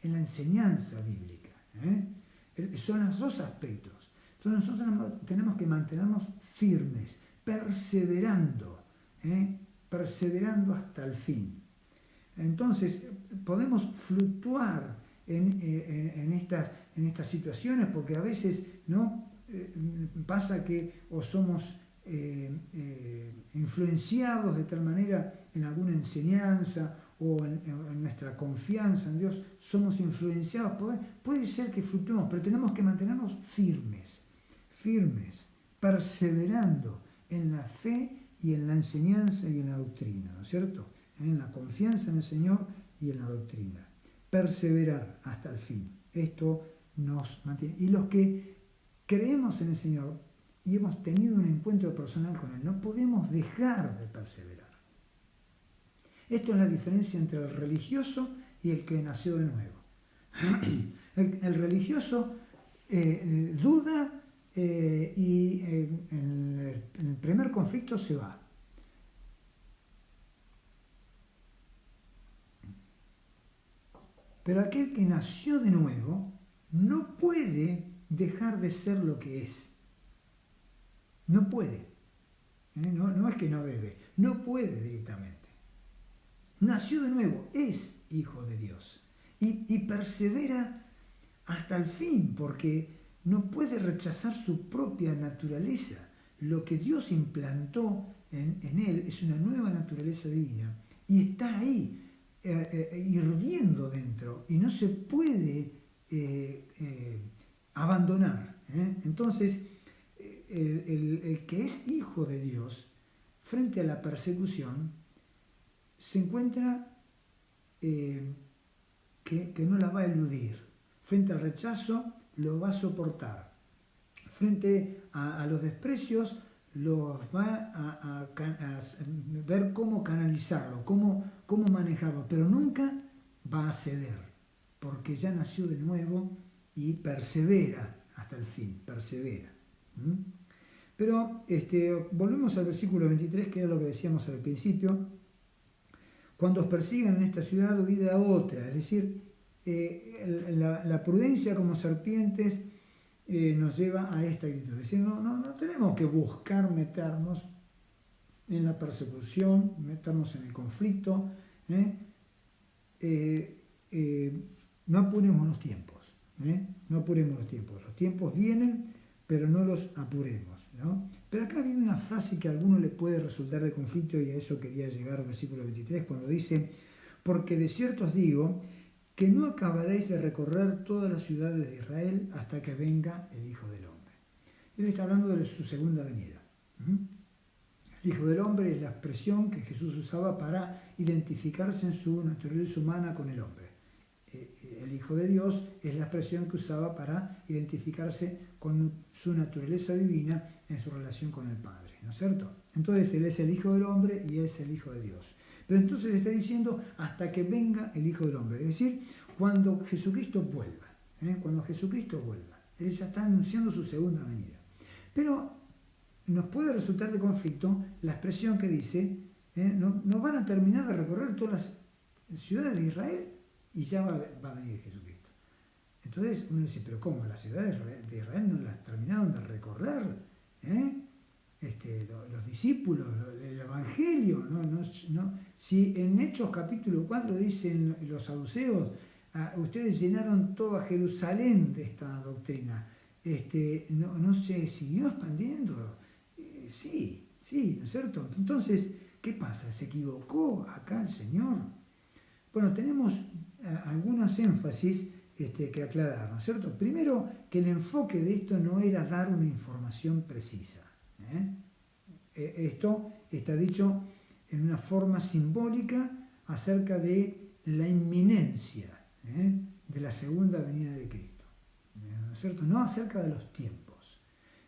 en la enseñanza bíblica. Son los dos aspectos. Entonces nosotros tenemos que mantenernos firmes, perseverando, perseverando hasta el fin. Entonces podemos fluctuar en estas situaciones porque a veces no pasa que o somos influenciados de tal manera en alguna enseñanza o en nuestra confianza en Dios, somos influenciados, puede ser que fluctuemos, pero tenemos que mantenernos firmes, perseverando en la fe y en la enseñanza y en la doctrina, ¿no es cierto? En la confianza en el Señor y en la doctrina. Perseverar hasta el fin. Esto nos mantiene. Y los que creemos en el Señor y hemos tenido un encuentro personal con Él, no podemos dejar de perseverar. Esto es la diferencia entre el religioso y el que nació de nuevo. El religioso duda y en el primer conflicto se va. Pero aquel que nació de nuevo no puede dejar de ser lo que es. No puede. No es que no debe, no puede directamente. Nació de nuevo, es hijo de Dios. Y persevera hasta el fin, porque no puede rechazar su propia naturaleza. Lo que Dios implantó en él es una nueva naturaleza divina y está ahí, hirviendo dentro, y no se puede abandonar. Entonces, el que es hijo de Dios, frente a la persecución, se encuentra que no la va a eludir. Frente al rechazo, lo va a soportar. Frente a los desprecios, los va a ver cómo canalizarlo, cómo manejarlo, pero nunca va a ceder, porque ya nació de nuevo y persevera hasta el fin, persevera. Pero volvemos al versículo 23, que era lo que decíamos al principio. Cuando os persigan en esta ciudad, huid a otra. Es decir, la prudencia como serpientes nos lleva a esta actitud. Es decir, no tenemos que buscar meternos en la persecución, meternos en el conflicto. No apuremos los tiempos. No apuremos los tiempos. Los tiempos vienen, pero no los apuremos, ¿no? Pero acá viene una frase que a alguno le puede resultar de conflicto, y a eso quería llegar al versículo 23, cuando dice: porque de cierto os digo que no acabaréis de recorrer todas las ciudades de Israel hasta que venga el Hijo del Hombre. Él está hablando de su segunda venida. El Hijo del Hombre es la expresión que Jesús usaba para identificarse en su naturaleza humana con el hombre. El Hijo de Dios es la expresión que usaba para identificarse con su naturaleza divina en su relación con el Padre, ¿no es cierto? Entonces Él es el Hijo del Hombre y es el Hijo de Dios. Pero entonces está diciendo hasta que venga el Hijo del Hombre, es decir, cuando Jesucristo vuelva, cuando Jesucristo vuelva. Él ya está anunciando su segunda venida. Pero nos puede resultar de conflicto la expresión que dice, no van a terminar de recorrer todas las ciudades de Israel y ya va a venir Jesucristo. Entonces uno dice, pero ¿cómo? ¿Las ciudades de Israel no las terminaron de recorrer? los discípulos, el Evangelio. Si en Hechos capítulo 4 dicen los saduceos, ustedes llenaron toda Jerusalén de esta doctrina, no se siguió expandiendo. Sí, ¿no es cierto? Entonces, ¿qué pasa? ¿Se equivocó acá el Señor? Bueno, tenemos algunos énfasis que aclarar, ¿no es cierto? Primero, que el enfoque de esto no era dar una información precisa. Esto está dicho en una forma simbólica acerca de la inminencia de la segunda venida de Cristo, ¿no es cierto? No acerca de los tiempos.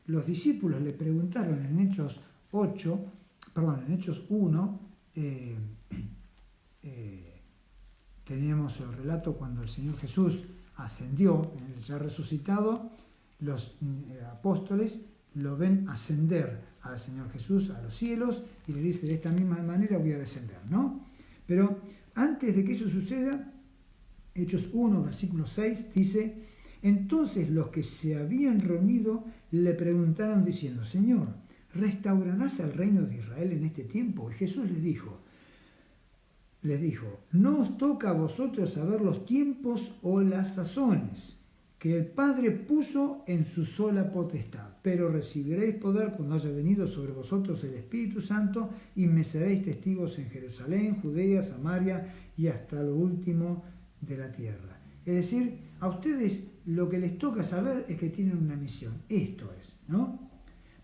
Los discípulos le preguntaron en Hechos 1, teníamos el relato cuando el Señor Jesús ascendió, ya resucitado, los apóstoles lo ven ascender al Señor Jesús a los cielos y le dice: de esta misma manera voy a descender, ¿no? Pero antes de que eso suceda, Hechos 1, versículo 6 dice: entonces los que se habían reunido le preguntaron diciendo: Señor, ¿restaurarás el reino de Israel en este tiempo? Y Jesús les dijo, no os toca a vosotros saber los tiempos o las sazones que el Padre puso en su sola potestad, pero recibiréis poder cuando haya venido sobre vosotros el Espíritu Santo y me seréis testigos en Jerusalén, Judea, Samaria y hasta lo último de la tierra. Es decir, a ustedes lo que les toca saber es que tienen una misión, esto es, ¿no?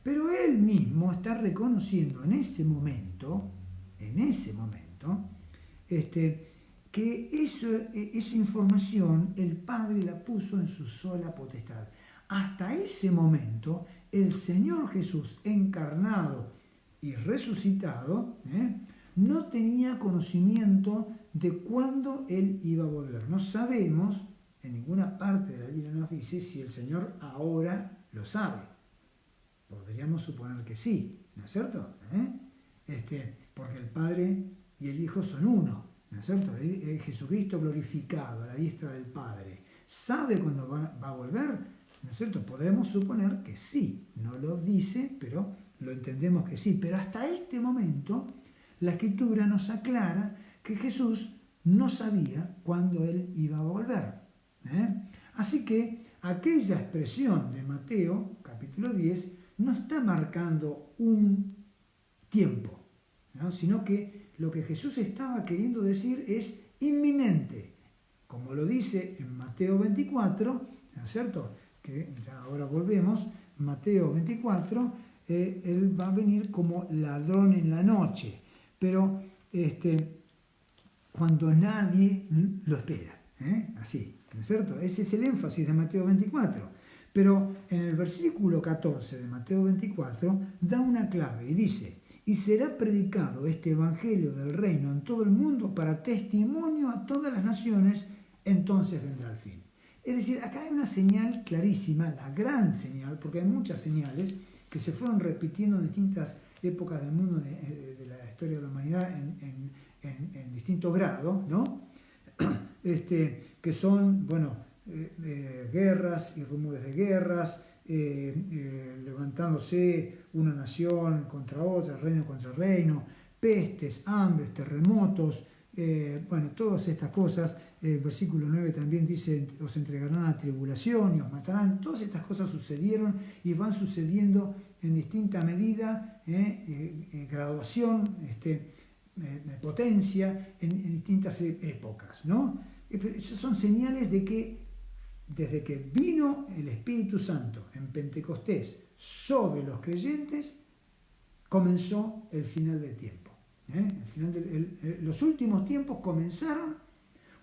Pero Él mismo está reconociendo en ese momento, que esa información el Padre la puso en su sola potestad. Hasta ese momento, el Señor Jesús encarnado y resucitado no tenía conocimiento de cuándo Él iba a volver. No sabemos, en ninguna parte de la Biblia nos dice si el Señor ahora lo sabe. Podríamos suponer que sí, ¿no es cierto? Porque el Padre y el Hijo son uno, ¿no es cierto? Jesucristo glorificado a la diestra del Padre, ¿sabe cuándo va a volver? ¿No es cierto? Podemos suponer que sí, no lo dice, pero lo entendemos que sí. Pero hasta este momento, la Escritura nos aclara que Jesús no sabía cuándo Él iba a volver. Así que aquella expresión de Mateo, capítulo 10, no está marcando un tiempo, ¿no? Sino que lo que Jesús estaba queriendo decir es inminente, como lo dice en Mateo 24, ¿no es cierto? Que ya ahora volvemos, Mateo 24, Él va a venir como ladrón en la noche, pero cuando nadie lo espera, así, ¿no es cierto? Ese es el énfasis de Mateo 24. Pero en el versículo 14 de Mateo 24 da una clave y dice: y será predicado este evangelio del reino en todo el mundo para testimonio a todas las naciones, entonces vendrá el fin. Es decir, acá hay una señal clarísima, la gran señal, porque hay muchas señales que se fueron repitiendo en distintas épocas del mundo de la historia de la humanidad en distintos grados, ¿no? Que son, guerras y rumores de guerras, levantándose una nación contra otra, reino contra reino, pestes, hambres, terremotos, todas estas cosas. El versículo 9 también dice: os entregarán a tribulación y os matarán. Todas estas cosas sucedieron y van sucediendo en distinta medida, graduación, potencia, en distintas épocas, ¿no? Esas son señales de que desde que vino el Espíritu Santo en Pentecostés sobre los creyentes, comenzó el final del tiempo. Los últimos tiempos comenzaron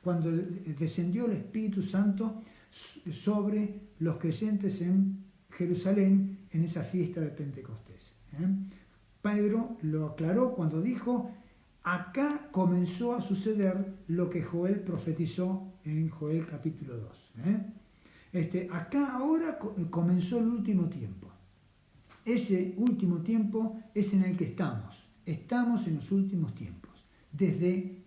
cuando descendió el Espíritu Santo sobre los creyentes en Jerusalén en esa fiesta de Pentecostés. Pedro lo aclaró cuando dijo: acá comenzó a suceder lo que Joel profetizó en Joel capítulo 2. Acá ahora comenzó el último tiempo. Ese último tiempo es en el que estamos. Estamos en los últimos tiempos. Desde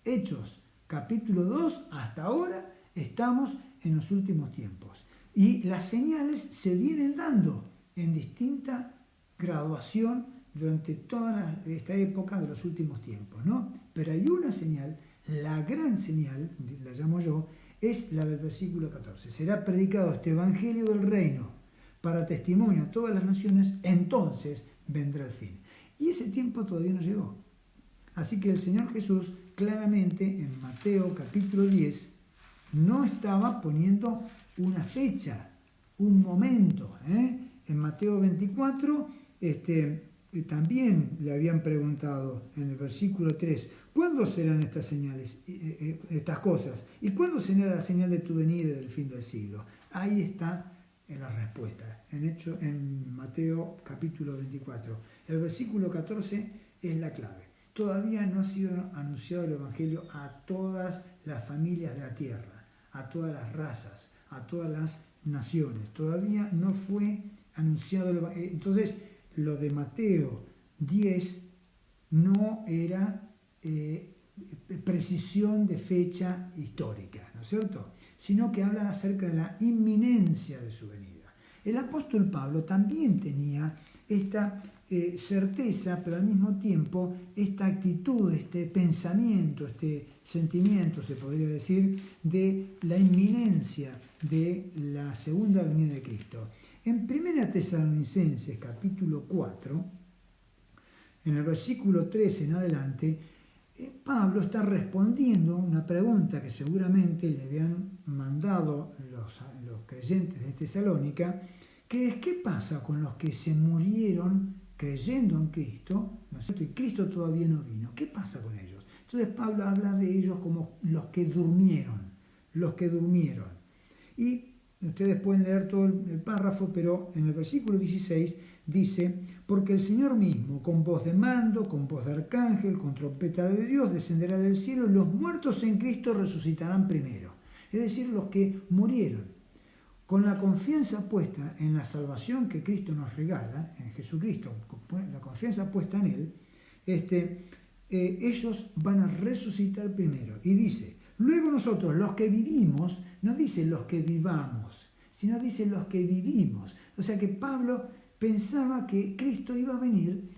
Hechos capítulo 2 hasta ahora estamos en los últimos tiempos. Y las señales se vienen dando en distinta graduación durante toda esta época de los últimos tiempos, ¿no? Pero hay una señal, la gran señal, la llamo yo, es la del versículo 14. Será predicado este evangelio del reino para testimonio a todas las naciones, entonces vendrá el fin. Y ese tiempo todavía no llegó. Así que el Señor Jesús claramente en Mateo capítulo 10 no estaba poniendo una fecha, un momento. En Mateo 24 también le habían preguntado en el versículo 3, ¿cuándo serán estas señales, estas cosas? ¿Y cuándo será la señal de tu venida y del fin del siglo? Ahí está la respuesta, en Mateo capítulo 24. El versículo 14 es la clave. Todavía no ha sido anunciado el Evangelio a todas las familias de la tierra, a todas las razas, a todas las naciones. Todavía no fue anunciado el Evangelio. Entonces, lo de Mateo 10 no era precisión de fecha histórica, ¿no es cierto? Sino que habla acerca de la inminencia de su venida. El apóstol Pablo también tenía esta certeza, pero al mismo tiempo esta actitud, este pensamiento, este sentimiento, se podría decir, de la inminencia de la segunda venida de Cristo. En 1 Tesalonicenses capítulo 4, en el versículo 13 en adelante, Pablo está respondiendo a una pregunta que seguramente le habían mandado los creyentes de Tesalónica, que es: ¿qué pasa con los que se murieron creyendo en Cristo, ¿no es cierto? Y Cristo todavía no vino? ¿Qué pasa con ellos? Entonces Pablo habla de ellos como los que durmieron, Y ustedes pueden leer todo el párrafo, pero en el versículo 16 dice: porque el Señor mismo, con voz de mando, con voz de arcángel, con trompeta de Dios, descenderá del cielo, y los muertos en Cristo resucitarán primero. Es decir, los que murieron con la confianza puesta en la salvación que Cristo nos regala, en Jesucristo, la confianza puesta en Él, ellos van a resucitar primero. Y dice: luego nosotros, los que vivimos, no dice los que vivamos, sino dice los que vivimos. O sea que Pablo pensaba que Cristo iba a venir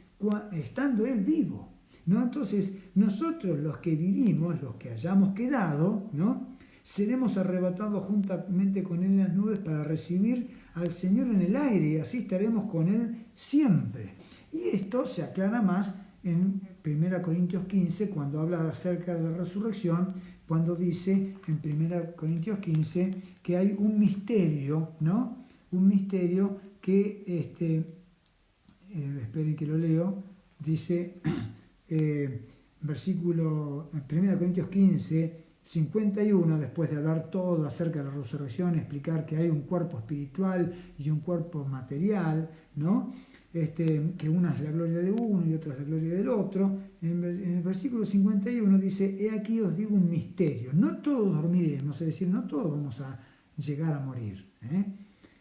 estando Él vivo, ¿no? Entonces, nosotros los que vivimos, los que hayamos quedado, ¿no?, seremos arrebatados juntamente con Él en las nubes para recibir al Señor en el aire, y así estaremos con Él siempre. Y esto se aclara más en 1 Corintios 15, cuando habla acerca de la resurrección, cuando dice en 1 Corintios 15 que hay un misterio, ¿no? Un misterio que, esperen que lo leo, dice, versículo 1 Corintios 15, 51, después de hablar todo acerca de la resurrección, explicar que hay un cuerpo espiritual y un cuerpo material, ¿no? Que una es la gloria de uno y otra es la gloria del otro. En el versículo 51 dice: he aquí os digo un misterio, no todos dormiremos, es decir, no todos vamos a llegar a morir,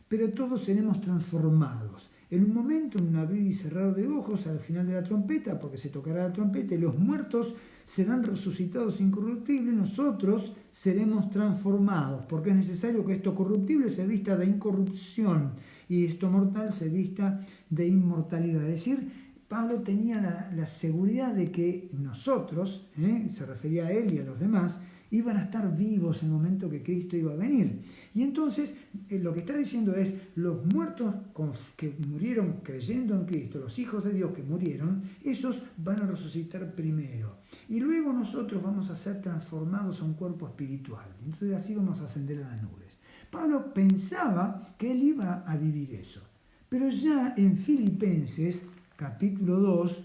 pero todos seremos transformados. En un momento, en un abrir y cerrar de ojos, al final de la trompeta, porque se tocará la trompeta, y los muertos serán resucitados incorruptibles, nosotros seremos transformados, porque es necesario que esto corruptible se vista de incorrupción y esto mortal se vista de inmortalidad. Es decir, Pablo tenía la seguridad de que nosotros, se refería a él y a los demás, iban a estar vivos en el momento que Cristo iba a venir. Y entonces lo que está diciendo es: los muertos que murieron creyendo en Cristo, los hijos de Dios que murieron, esos van a resucitar primero. Y luego nosotros vamos a ser transformados a un cuerpo espiritual. Entonces así vamos a ascender a las nubes. Pablo pensaba que él iba a vivir eso. Pero ya en Filipenses, capítulo 2,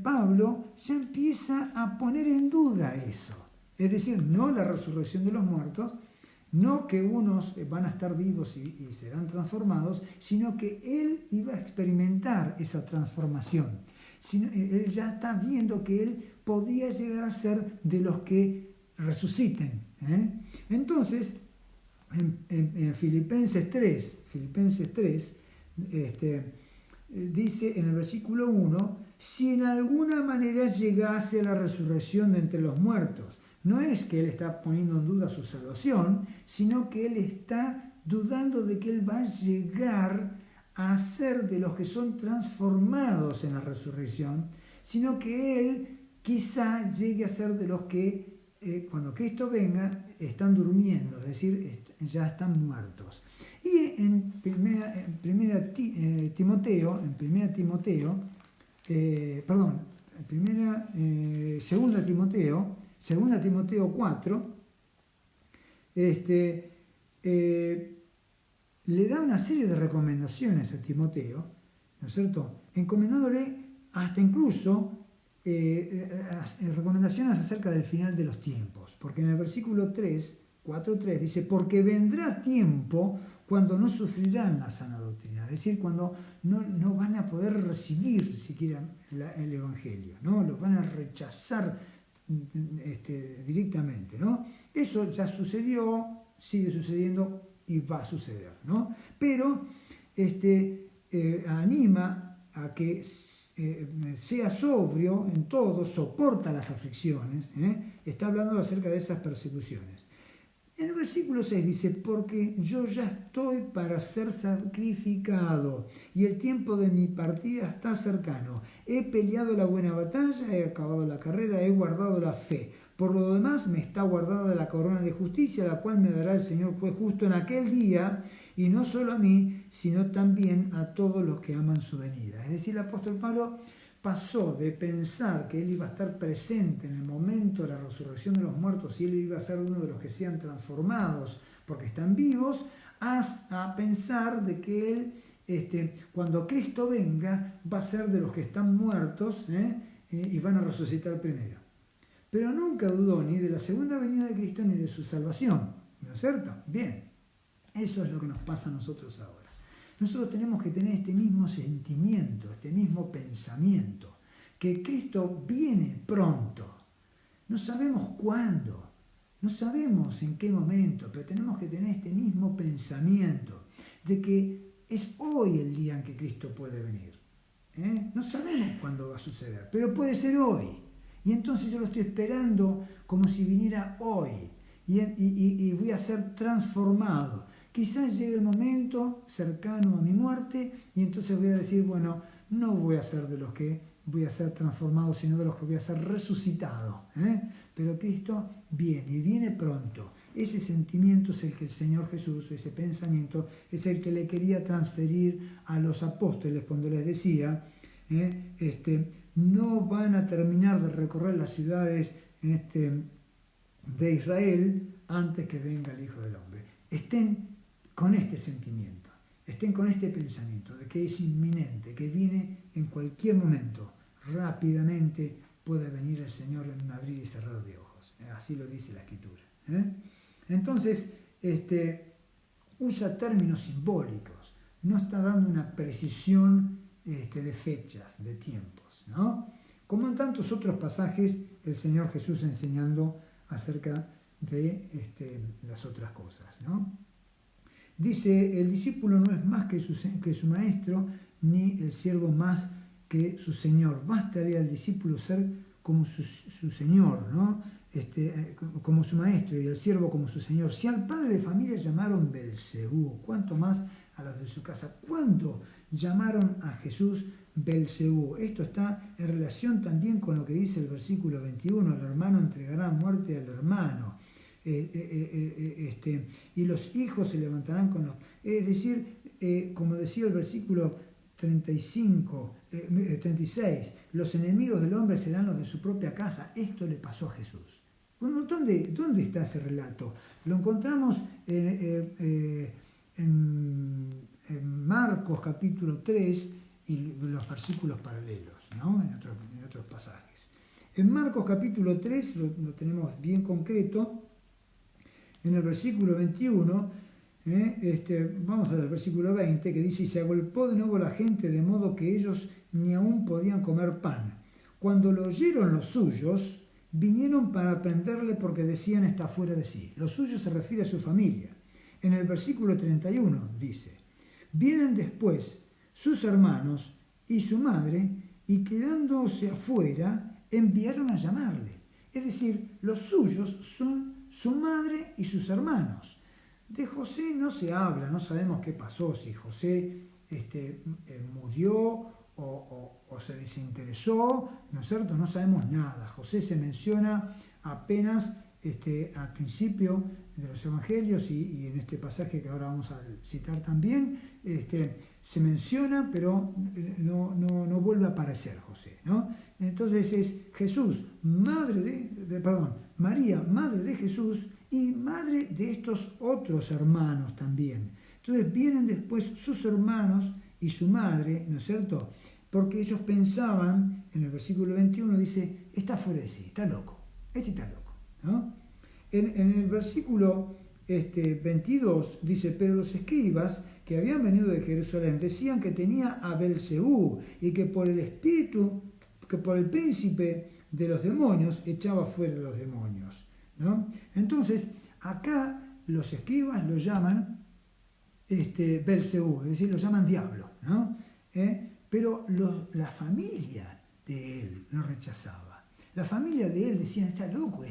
Pablo ya empieza a poner en duda eso. Es decir, no la resurrección de los muertos, no que unos van a estar vivos y serán transformados, sino que él iba a experimentar esa transformación. Él ya está viendo que él podía llegar a ser de los que resuciten. Entonces, en Filipenses 3, dice en el versículo 1, si en alguna manera llegase la resurrección de entre los muertos. No es que él está poniendo en duda su salvación, sino que él está dudando de que él va a llegar a ser de los que son transformados en la resurrección, sino que Él quizá llegue a ser de los que cuando Cristo venga están durmiendo, es decir, ya están muertos. Y en segunda Timoteo 4, le da una serie de recomendaciones a Timoteo, ¿no es cierto? Encomendándole hasta incluso recomendaciones acerca del final de los tiempos, porque en el versículo 4.3 dice, porque vendrá tiempo cuando no sufrirán la sana doctrina, es decir, cuando no van a poder recibir siquiera el Evangelio, ¿no? Lo van a rechazar directamente, ¿no? Eso ya sucedió, sigue sucediendo y va a suceder, ¿no? Pero anima a que sea sobrio en todo, soporta las aflicciones, está hablando acerca de esas persecuciones. En el versículo 6 dice, porque yo ya estoy para ser sacrificado y el tiempo de mi partida está cercano. He peleado la buena batalla, he acabado la carrera, he guardado la fe. Por lo demás me está guardada la corona de justicia, la cual me dará el Señor juez justo en aquel día, y no solo a mí, sino también a todos los que aman su venida. Es decir, el apóstol Pablo pasó de pensar que él iba a estar presente en el momento de la resurrección de los muertos y él iba a ser uno de los que sean transformados porque están vivos, a pensar de que él, cuando Cristo venga, va a ser de los que están muertos y van a resucitar primero. Pero nunca dudó ni de la segunda venida de Cristo ni de su salvación, ¿no es cierto? Bien, eso es lo que nos pasa a nosotros ahora. Nosotros tenemos que tener este mismo sentimiento, este mismo pensamiento, que Cristo viene pronto. No sabemos cuándo, no sabemos en qué momento, pero tenemos que tener este mismo pensamiento de que es hoy el día en que Cristo puede venir. No sabemos cuándo va a suceder, pero puede ser hoy. Y entonces yo lo estoy esperando como si viniera hoy y voy a ser transformado. Quizás llegue el momento cercano a mi muerte y entonces voy a decir, bueno, no voy a ser de los que voy a ser transformado, sino de los que voy a ser resucitado. Pero Cristo viene y viene pronto. Ese sentimiento es el que el Señor Jesús, ese pensamiento, es el que le quería transferir a los apóstoles cuando les decía, no van a terminar de recorrer las ciudades de Israel antes que venga el Hijo del Hombre. Estén con este sentimiento, estén con este pensamiento de que es inminente, que viene en cualquier momento, rápidamente puede venir el Señor en un abrir y cerrar de ojos. Así lo dice la Escritura. Entonces, usa términos simbólicos, no está dando una precisión de fechas, de tiempos, ¿no? Como en tantos otros pasajes, el Señor Jesús enseñando acerca de las otras cosas, ¿no? Dice, el discípulo no es más que su maestro, ni el siervo más que su señor. Bastaría al discípulo ser como su señor, ¿no? Como su maestro y el siervo como su señor. Si al padre de familia llamaron Belcebú, ¿cuánto más a los de su casa? ¿Cuándo llamaron a Jesús Belcebú? Esto está en relación también con lo que dice el versículo 21, el hermano entregará muerte al hermano. Y los hijos se levantarán con los... Es decir, como decía el versículo 36, los enemigos del hombre serán los de su propia casa. Esto le pasó a Jesús. Bueno, ¿dónde está ese relato? Lo encontramos en Marcos capítulo 3 y los versículos paralelos, ¿no? en otros pasajes. En Marcos capítulo 3 lo tenemos bien concreto. En el versículo 21, vamos al versículo 20, que dice, y se agolpó de nuevo la gente de modo que ellos ni aún podían comer pan. Cuando lo oyeron los suyos, vinieron para prenderle porque decían está fuera de sí. Los suyos se refiere a su familia. En el versículo 31 dice, vienen después sus hermanos y su madre, y quedándose afuera, enviaron a llamarle. Es decir, los suyos son su madre y sus hermanos. De José no se habla, no sabemos qué pasó, si José murió o se desinteresó, ¿no es cierto? No sabemos nada. José se menciona apenas al principio de los evangelios y en este pasaje que ahora vamos a citar también, se menciona, pero no vuelve a aparecer José, ¿no? Entonces es Jesús, María, madre de Jesús y madre de estos otros hermanos también. Entonces vienen después sus hermanos y su madre, ¿no es cierto? Porque ellos pensaban, en el versículo 21 dice, está fuera de sí, está loco, está loco, ¿no? En el versículo 22 dice, pero los escribas que habían venido de Jerusalén decían que tenía a Belcebú y que por el espíritu, que por el príncipe de los demonios echaba fuera los demonios, ¿no? Entonces, acá los escribas lo llaman Belcebú, es decir, lo llaman diablo, ¿no? Pero la familia de él lo rechazaba. La familia de él decía, está loco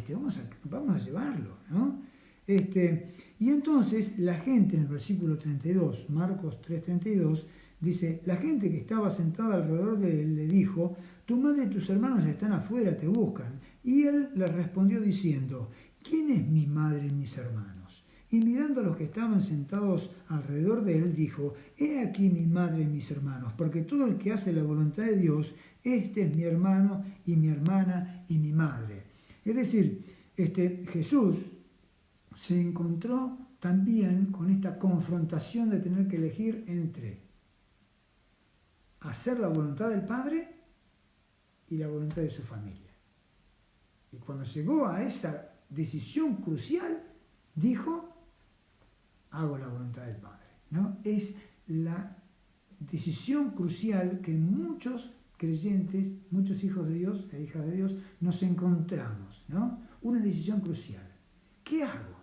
vamos a llevarlo, ¿no? Y entonces la gente en el versículo 32, Marcos 3:32, dice, la gente que estaba sentada alrededor de él le dijo, tu madre y tus hermanos están afuera, te buscan. Y él les respondió diciendo, ¿quién es mi madre y mis hermanos? Y mirando a los que estaban sentados alrededor de él, dijo, he aquí mi madre y mis hermanos, porque todo el que hace la voluntad de Dios, este es mi hermano y mi hermana y mi madre. Es decir, Jesús se encontró también con esta confrontación de tener que elegir entre hacer la voluntad del Padre y la voluntad de su familia. Y cuando llegó a esa decisión crucial, dijo, hago la voluntad del Padre, ¿no? Es la decisión crucial que muchos creyentes, muchos hijos de Dios e hijas de Dios, nos encontramos, ¿no? Una decisión crucial. ¿Qué hago?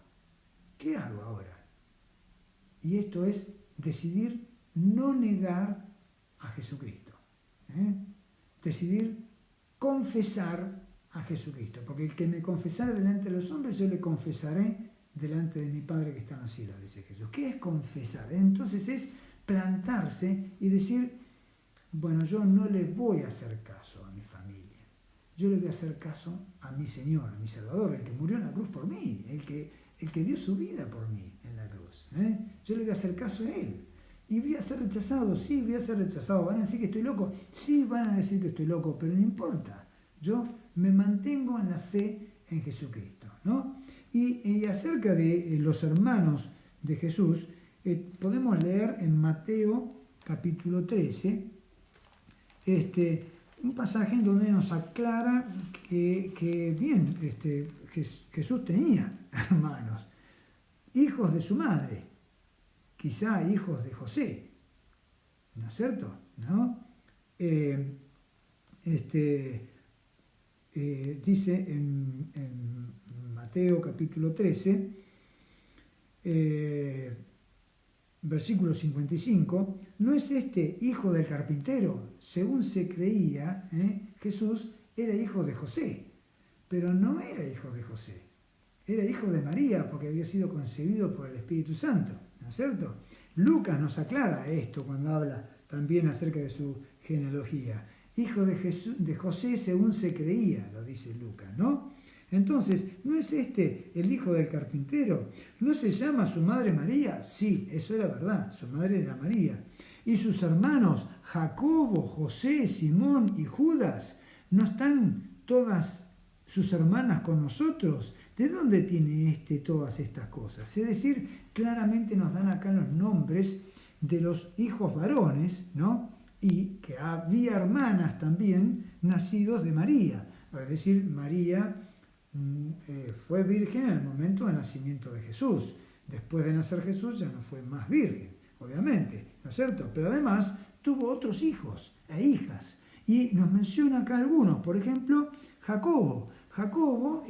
¿Qué hago ahora? Y esto es decidir no negar a Jesucristo. Decidir confesar a Jesucristo. Porque el que me confesare delante de los hombres, yo le confesaré delante de mi Padre que está en los cielos, dice Jesús. ¿Qué es confesar? Entonces es plantarse y decir, bueno, yo no le voy a hacer caso a mi familia. Yo le voy a hacer caso a mi Señor, a mi Salvador, el que murió en la cruz por mí, el que dio su vida por mí en la cruz. Yo le voy a hacer caso a Él. Y voy a ser rechazado, sí, voy a ser rechazado. ¿Van a decir que estoy loco? Sí, van a decir que estoy loco, pero no importa. Yo me mantengo en la fe en Jesucristo, ¿no? Y acerca de los hermanos de Jesús, podemos leer en Mateo capítulo 13, un pasaje en donde nos aclara que bien, Jesús tenía hermanos, hijos de su madre, quizá hijos de José, ¿no es cierto? ¿No? Dice en Mateo capítulo 13, versículo 55, ¿no es este hijo del carpintero? Según se creía, Jesús era hijo de José, pero no era hijo de José, era hijo de María porque había sido concebido por el Espíritu Santo, ¿no es cierto? Lucas nos aclara esto cuando habla también acerca de su genealogía. Hijo de José según se creía, lo dice Lucas, ¿no? Entonces, ¿no es este el hijo del carpintero? ¿No se llama su madre María? Sí, eso era verdad, su madre era María. ¿Y sus hermanos Jacobo, José, Simón y Judas? ¿No están todas sus hermanas con nosotros? ¿De dónde tiene todas estas cosas? Es decir, claramente nos dan acá los nombres de los hijos varones, ¿no? Y que había hermanas también nacidos de María. Es decir, María fue virgen en el momento del nacimiento de Jesús. Después de nacer Jesús ya no fue más virgen, obviamente, ¿no es cierto? Pero además tuvo otros hijos e hijas. Y nos menciona acá algunos, por ejemplo, Jacobo. Jacobo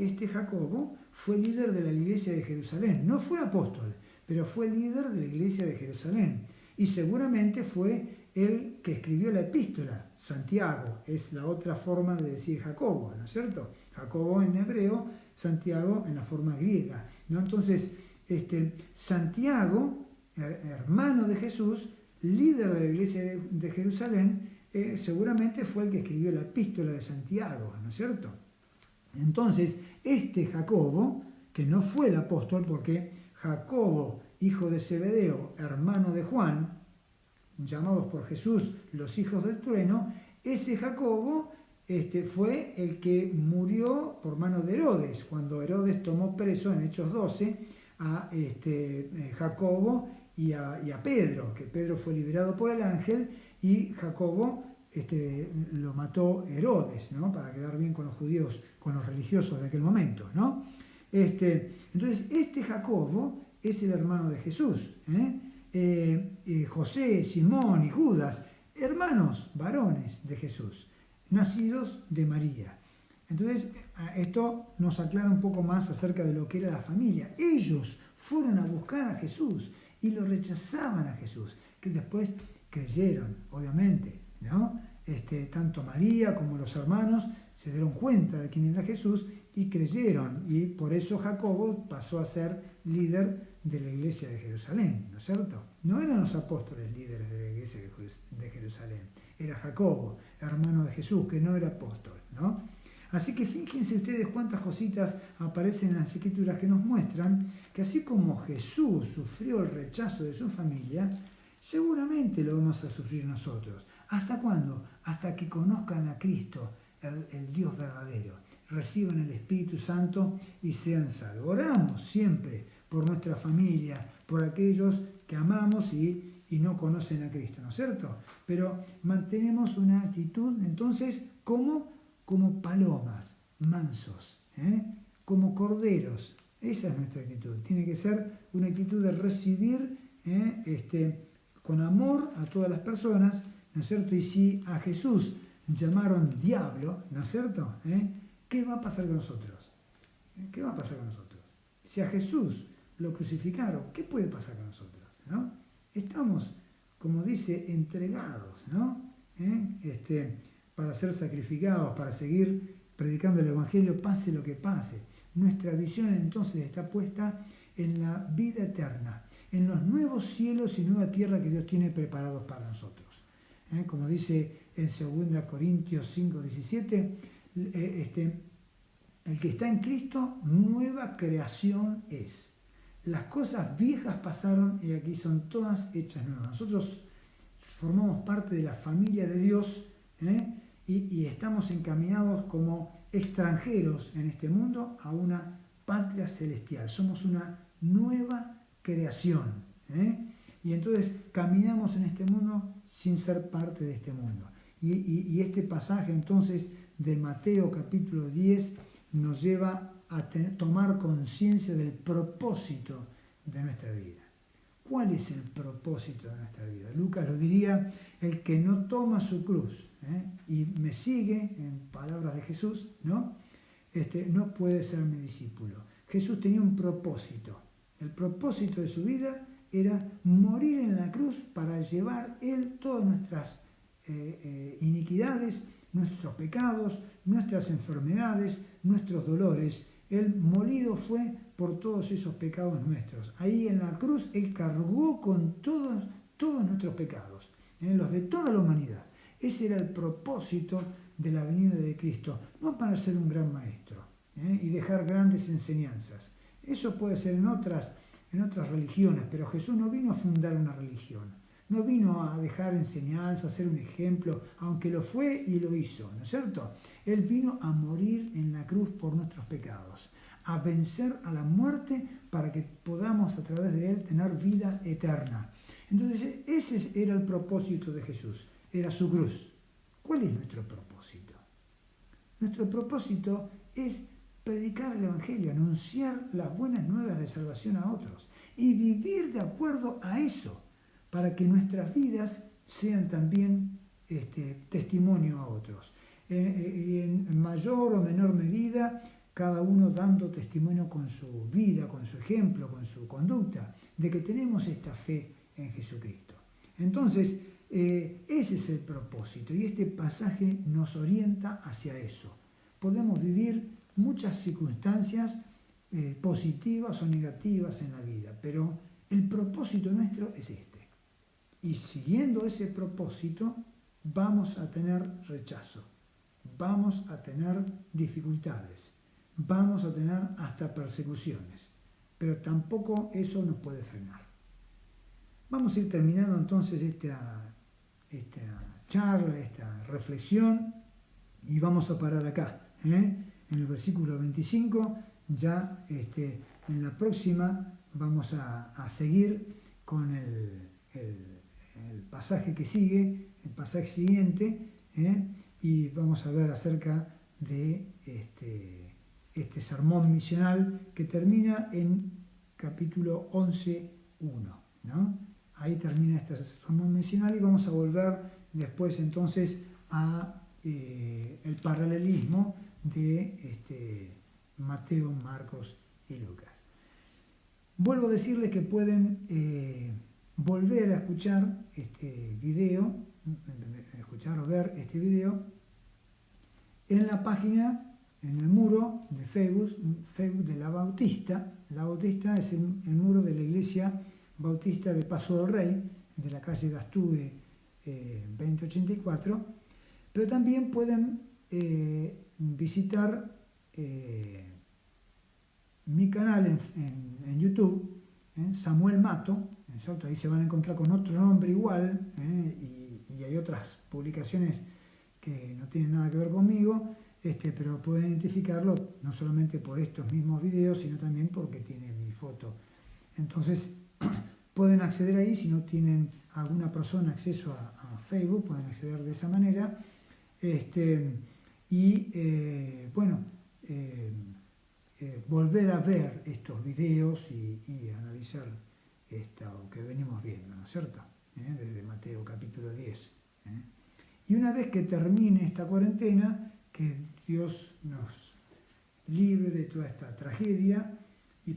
fue líder de la iglesia de Jerusalén. No fue apóstol, pero fue líder de la iglesia de Jerusalén. Y seguramente fue el que escribió la epístola. Santiago es la otra forma de decir Jacobo, ¿no es cierto? Jacobo en hebreo, Santiago en la forma griega, ¿no? Entonces, Santiago, hermano de Jesús, líder de la iglesia de Jerusalén, seguramente fue el que escribió la epístola de Santiago, ¿no es cierto? Entonces, este Jacobo, que no fue el apóstol, porque Jacobo, hijo de Zebedeo, hermano de Juan, llamados por Jesús los hijos del trueno, ese Jacobo fue el que murió por mano de Herodes, cuando Herodes tomó preso en Hechos 12 a Jacobo y a Pedro, que Pedro fue liberado por el ángel y Jacobo lo mató Herodes, ¿no? Para quedar bien con los judíos, con los religiosos de aquel momento, ¿no? Entonces, este Jacobo es el hermano de Jesús, José, Simón y Judas, hermanos varones de Jesús, nacidos de María. Entonces, esto nos aclara un poco más acerca de lo que era la familia. Ellos fueron a buscar a Jesús y lo rechazaban a Jesús, que después creyeron, obviamente, ¿no? Tanto María como los hermanos se dieron cuenta de quién era Jesús y creyeron, y por eso Jacobo pasó a ser líder de la iglesia de Jerusalén, ¿no es cierto? No eran los apóstoles líderes de la iglesia de Jerusalén, era Jacobo, hermano de Jesús, que no era apóstol, ¿no? Así que fíjense ustedes cuántas cositas aparecen en las Escrituras que nos muestran que así como Jesús sufrió el rechazo de su familia, seguramente lo vamos a sufrir nosotros. ¿Hasta cuándo? Hasta que conozcan a Cristo, el Dios verdadero, reciban el Espíritu Santo y sean salvos. Oramos siempre por nuestra familia, por aquellos que amamos y no conocen a Cristo, ¿no es cierto? Pero mantenemos una actitud, entonces, como palomas, mansos, como corderos. Esa es nuestra actitud. Tiene que ser una actitud de recibir con amor a todas las personas, ¿no es cierto? Y si a Jesús llamaron diablo, ¿no es cierto? ¿Qué va a pasar con nosotros? ¿Qué va a pasar con nosotros? Si a Jesús lo crucificaron, ¿qué puede pasar con nosotros? ¿No? Estamos, como dice, entregados, ¿no? Para ser sacrificados, para seguir predicando el Evangelio, pase lo que pase. Nuestra visión entonces está puesta en la vida eterna, en los nuevos cielos y nueva tierra que Dios tiene preparados para nosotros. Como dice en 2 Corintios 5, 17, el que está en Cristo, nueva creación es. Las cosas viejas pasaron y aquí son todas hechas nuevas. Nosotros formamos parte de la familia de Dios, y estamos encaminados como extranjeros en este mundo a una patria celestial. Somos una nueva creación. Y entonces caminamos en este mundo sin ser parte de este mundo. Y este pasaje entonces de Mateo capítulo 10 nos lleva a tomar conciencia del propósito de nuestra vida. ¿Cuál es el propósito de nuestra vida? Lucas lo diría: el que no toma su cruz y me sigue, en palabras de Jesús, ¿no? No puede ser mi discípulo. Jesús tenía un propósito. El propósito de su vida era morir en la cruz para llevar Él todas nuestras iniquidades, nuestros pecados, nuestras enfermedades, nuestros dolores. Él molido fue por todos esos pecados nuestros. Ahí en la cruz Él cargó con todos nuestros pecados, los de toda la humanidad. Ese era el propósito de la venida de Cristo, no para ser un gran maestro y dejar grandes enseñanzas. Eso puede ser en otras religiones, pero Jesús no vino a fundar una religión, no vino a dejar enseñanzas, a ser un ejemplo, aunque lo fue y lo hizo, ¿no es cierto? Él vino a morir en la cruz por nuestros pecados, a vencer a la muerte para que podamos a través de Él tener vida eterna. Entonces ese era el propósito de Jesús, era su cruz. ¿Cuál es nuestro propósito? Nuestro propósito es predicar el Evangelio, anunciar las buenas nuevas de salvación a otros y vivir de acuerdo a eso, para que nuestras vidas sean también testimonio a otros. En mayor o menor medida, cada uno dando testimonio con su vida, con su ejemplo, con su conducta, de que tenemos esta fe en Jesucristo. Entonces, ese es el propósito y este pasaje nos orienta hacia eso. Podemos vivir muchas circunstancias positivas o negativas en la vida, pero el propósito nuestro es este. Y siguiendo ese propósito, vamos a tener rechazo, vamos a tener dificultades, vamos a tener hasta persecuciones, pero tampoco eso nos puede frenar. Vamos a ir terminando entonces esta charla, esta reflexión, y vamos a parar acá, en el versículo 25. Ya en la próxima vamos a seguir con el pasaje que sigue, el pasaje siguiente, y vamos a ver acerca de este sermón misional que termina en capítulo 11:1, ¿no? Ahí termina este sermón misional y vamos a volver después entonces a el paralelismo de Mateo, Marcos y Lucas. Vuelvo a decirles que pueden volver a escuchar este video, escuchar o ver este video en la página, en el muro de Facebook de La Bautista. La Bautista es el muro de la iglesia bautista de Paso del Rey, de la calle Gastugue 2084, pero también pueden visitar mi canal en YouTube, Samuel Mato, ¿cierto? Ahí se van a encontrar con otro nombre igual, y hay otras publicaciones que no tienen nada que ver conmigo, pero pueden identificarlo no solamente por estos mismos videos, sino también porque tiene mi foto. Entonces, pueden acceder ahí. Si no tienen alguna persona acceso a Facebook, pueden acceder de esa manera. Volver a ver estos videos y analizar lo que venimos viendo, ¿no es cierto? Desde Mateo capítulo 10. Y una vez que termine esta cuarentena, que Dios nos libre de toda esta tragedia y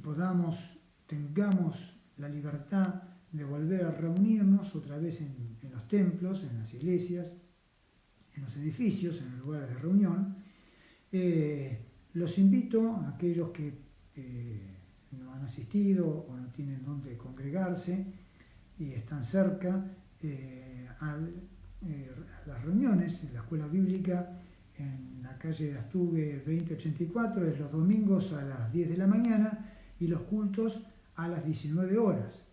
tengamos la libertad de volver a reunirnos otra vez en los templos, en las iglesias, en los edificios, en los lugares de reunión. Los invito a aquellos que no han asistido o no tienen dónde congregarse y están cerca a las reuniones en la escuela bíblica en la calle de Astugue 2084, es los domingos a las 10 de la mañana y los cultos a las 19 horas.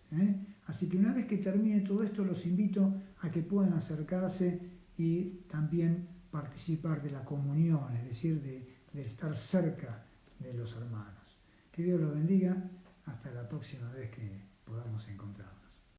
Así que una vez que termine todo esto, los invito a que puedan acercarse y también participar de la comunión, es decir, de estar cerca de los hermanos. Que Dios los bendiga. Hasta la próxima vez que podamos encontrarnos.